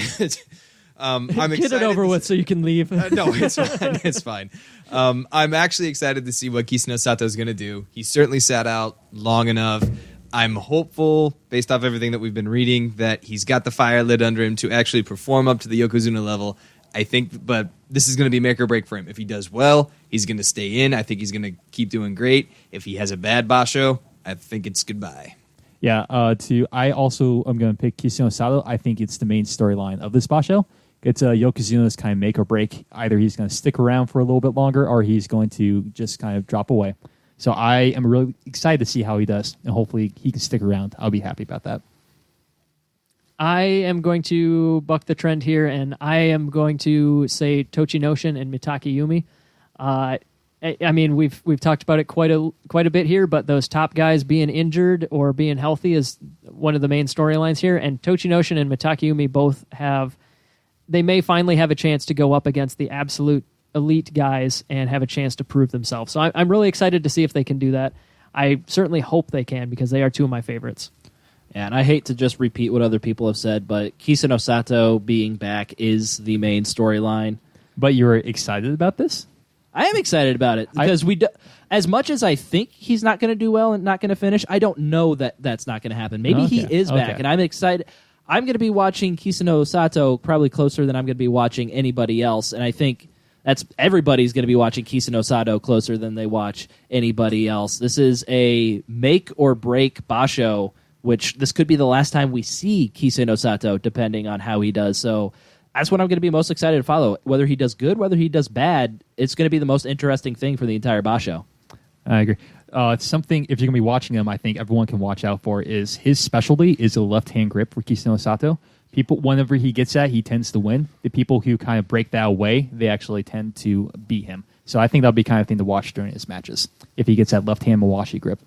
I'm Get excited it over to with so you can leave. No, it's fine. It's fine. I'm actually excited to see what Kisenosato is going to do. He certainly sat out long enough. I'm hopeful, based off everything that we've been reading, that he's got the fire lit under him to actually perform up to the Yokozuna level. I think, but this is going to be make or break for him. If he does well, he's going to stay in. I think he's going to keep doing great. If he has a bad basho, I think it's goodbye. Yeah, I also am going to pick Kisenosato. I think it's the main storyline of this basho. It's Yokozuna's kind of make or break. Either he's going to stick around for a little bit longer or he's going to just kind of drop away. So I am really excited to see how he does, and hopefully he can stick around. I'll be happy about that. I am going to buck the trend here, and I am going to say Tochinoshin and Mitakeumi. I mean, we've talked about it quite a bit here, but those top guys being injured or being healthy is one of the main storylines here. And Tochinoshin and Mitakeumi both they may finally have a chance to go up against the absolute elite guys and have a chance to prove themselves. So I'm really excited to see if they can do that. I certainly hope they can because they are two of my favorites. Yeah, and I hate to just repeat what other people have said, but Kisenosato being back is the main storyline. But you're excited about this? I am excited about it because as much as I think he's not going to do well and not going to finish, I don't know that that's not going to happen. Maybe he is back, and I'm excited. I'm going to be watching Kisenosato probably closer than I'm going to be watching anybody else, and I think everybody's going to be watching Kisenosato closer than they watch anybody else. This is a make or break basho, which this could be the last time we see Kisenosato, depending on how he does. So that's what I'm going to be most excited to follow. Whether he does good, whether he does bad, it's going to be the most interesting thing for the entire basho. I agree. It's something, if you're going to be watching him, I think everyone can watch out for is his specialty is a left-hand grip for Kisenosato. People, whenever he gets that, he tends to win. The people who kind of break that away, they actually tend to beat him. So I think that'll be kind of thing to watch during his matches if he gets that left-hand Mawashi grip.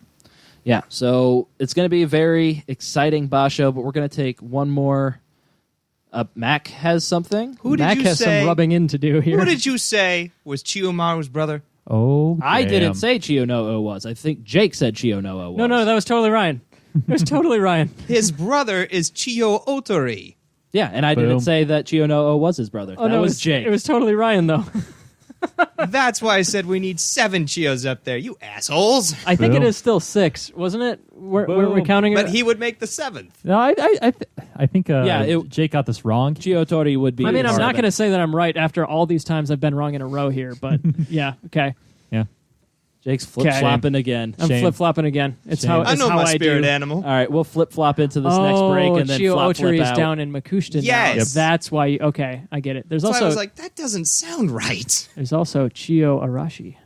Yeah, so it's going to be a very exciting basho, but we're going to take one more. Mac has something. Mac has some rubbing in to do here. Who did you say was Chiyomaru's brother? Oh, I damn. didn't say Chiyo no was. I think Jake said Chiyo no was. No, that was totally Ryan. It was totally Ryan. His brother is Chiyo Otori. Yeah, and I didn't say that Chiyo no was his brother. Oh, that no, was Jake. It was totally Ryan, though. That's why I said we need 7 Chios up there, you assholes. I think it Boom. is still 6, wasn't it? We're Boom. counting But it. he would make the 7th. No, I think Jake got this wrong. Chiotori would be. I mean, I'm not going to. to say that I'm right after all these times I've been wrong in a row here, but yeah, okay. Yeah. Jake's flip-flopping again. I'm Shame. flip-flopping again. It's Shame. how I know how my I spirit do. animal. All right, we'll flip-flop into this next break and then Chio flip Oteri is out. down in Makushita Yes. now. Yep. That's why. Okay, I get it. There's So I also was like, that doesn't sound right. there's also Chio Arashi.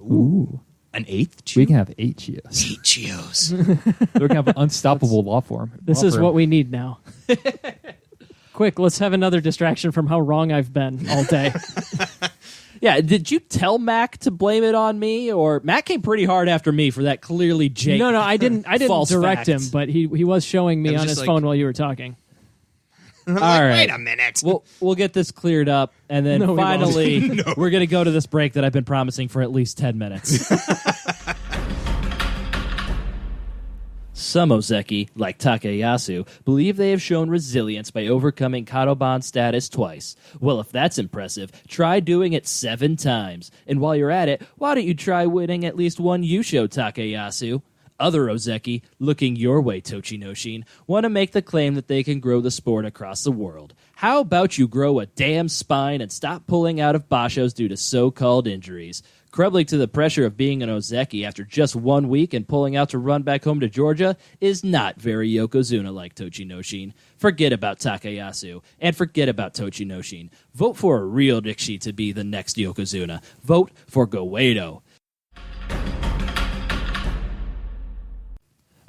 Ooh. An 8th Chio? We can have 8 Chios. 8 Chios. We're going to have an unstoppable law form. This is what we need now. Quick, let's have another distraction from how wrong I've been all day. Yeah, did you tell Mac to blame it on me, or Mac came pretty hard after me for that clearly Jake? No, I didn't false direct fact. him, but he was showing It me was on just his like- phone while you were talking. I'm like, All right. wait a minute. We'll get this cleared up, and then No, we won't. finally we're going to go to this break that I've been promising for at least 10 minutes. Some Ozeki, like Takayasu, believe they have shown resilience by overcoming Kadoban status twice. Well, if that's impressive, try doing it 7 times. And while you're at it, why don't you try winning at least one yusho, Takayasu? Other Ozeki, looking your way, Tochinoshin, want to make the claim that they can grow the sport across the world. How about you grow a damn spine and stop pulling out of bashos due to so-called injuries? Crumbling to the pressure of being an Ozeki after just 1 week and pulling out to run back home to Georgia is not very Yokozuna-like, Tochinoshin. Forget about Takayasu, and forget about Tochinoshin. Vote for a real Nishi to be the next Yokozuna. Vote for Goeido.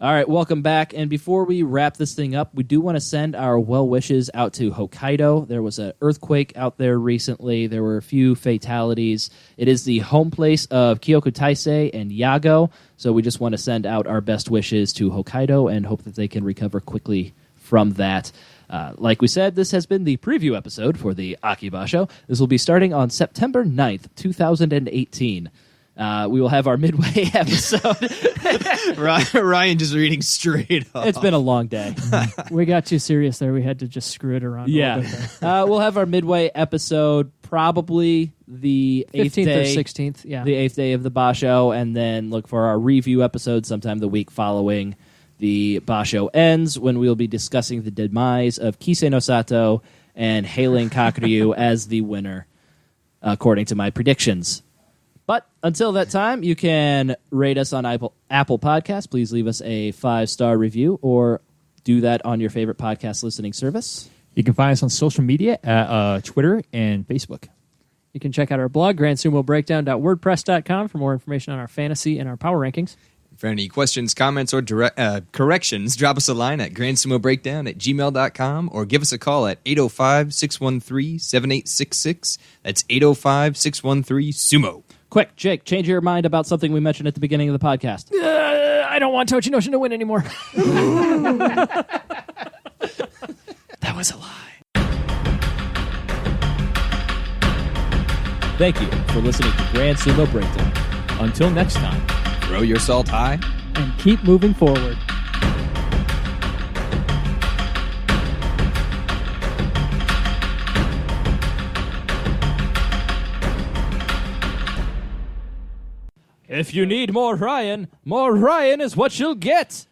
All right, welcome back. And before we wrap this thing up, we do want to send our well wishes out to Hokkaido. There was an earthquake out there recently. There were a few fatalities. It is the home place of Kyoku Taisei and Yago, so we just want to send out our best wishes to Hokkaido and hope that they can recover quickly from that. Like we said, this has been the preview episode for the Akiba Show. This will be starting on September 9th, 2018. We will have our midway episode. Ryan just reading straight up. It's been a long day. We got too serious there. We had to just screw it around a little bit there. We'll have our midway episode probably the 8th 15th day, or 16th, yeah. the 8th day of the Basho, and then look for our review episode sometime the week following the Basho ends, when we'll be discussing the demise of Kisenosato and hailing Kakuryu as the winner, according to my predictions. But until that time, you can rate us on Apple Podcasts. Please leave us a 5-star review, or do that on your favorite podcast listening service. You can find us on social media at Twitter and Facebook. You can check out our blog, GrandSumoBreakdown.wordpress.com, for more information on our fantasy and our power rankings. For any questions, comments, or corrections, drop us a line at grandsumobreakdown@gmail.com or give us a call at 805-613-7866. That's 805-613-SUMO. Quick, Jake, change your mind about something we mentioned at the beginning of the podcast. I don't want Tochinoshin to win anymore. That was a lie. Thank you for listening to Grand Sumo Breakdown. Until next time. Throw your salt high. And keep moving forward. If you need more Ryan is what you'll get.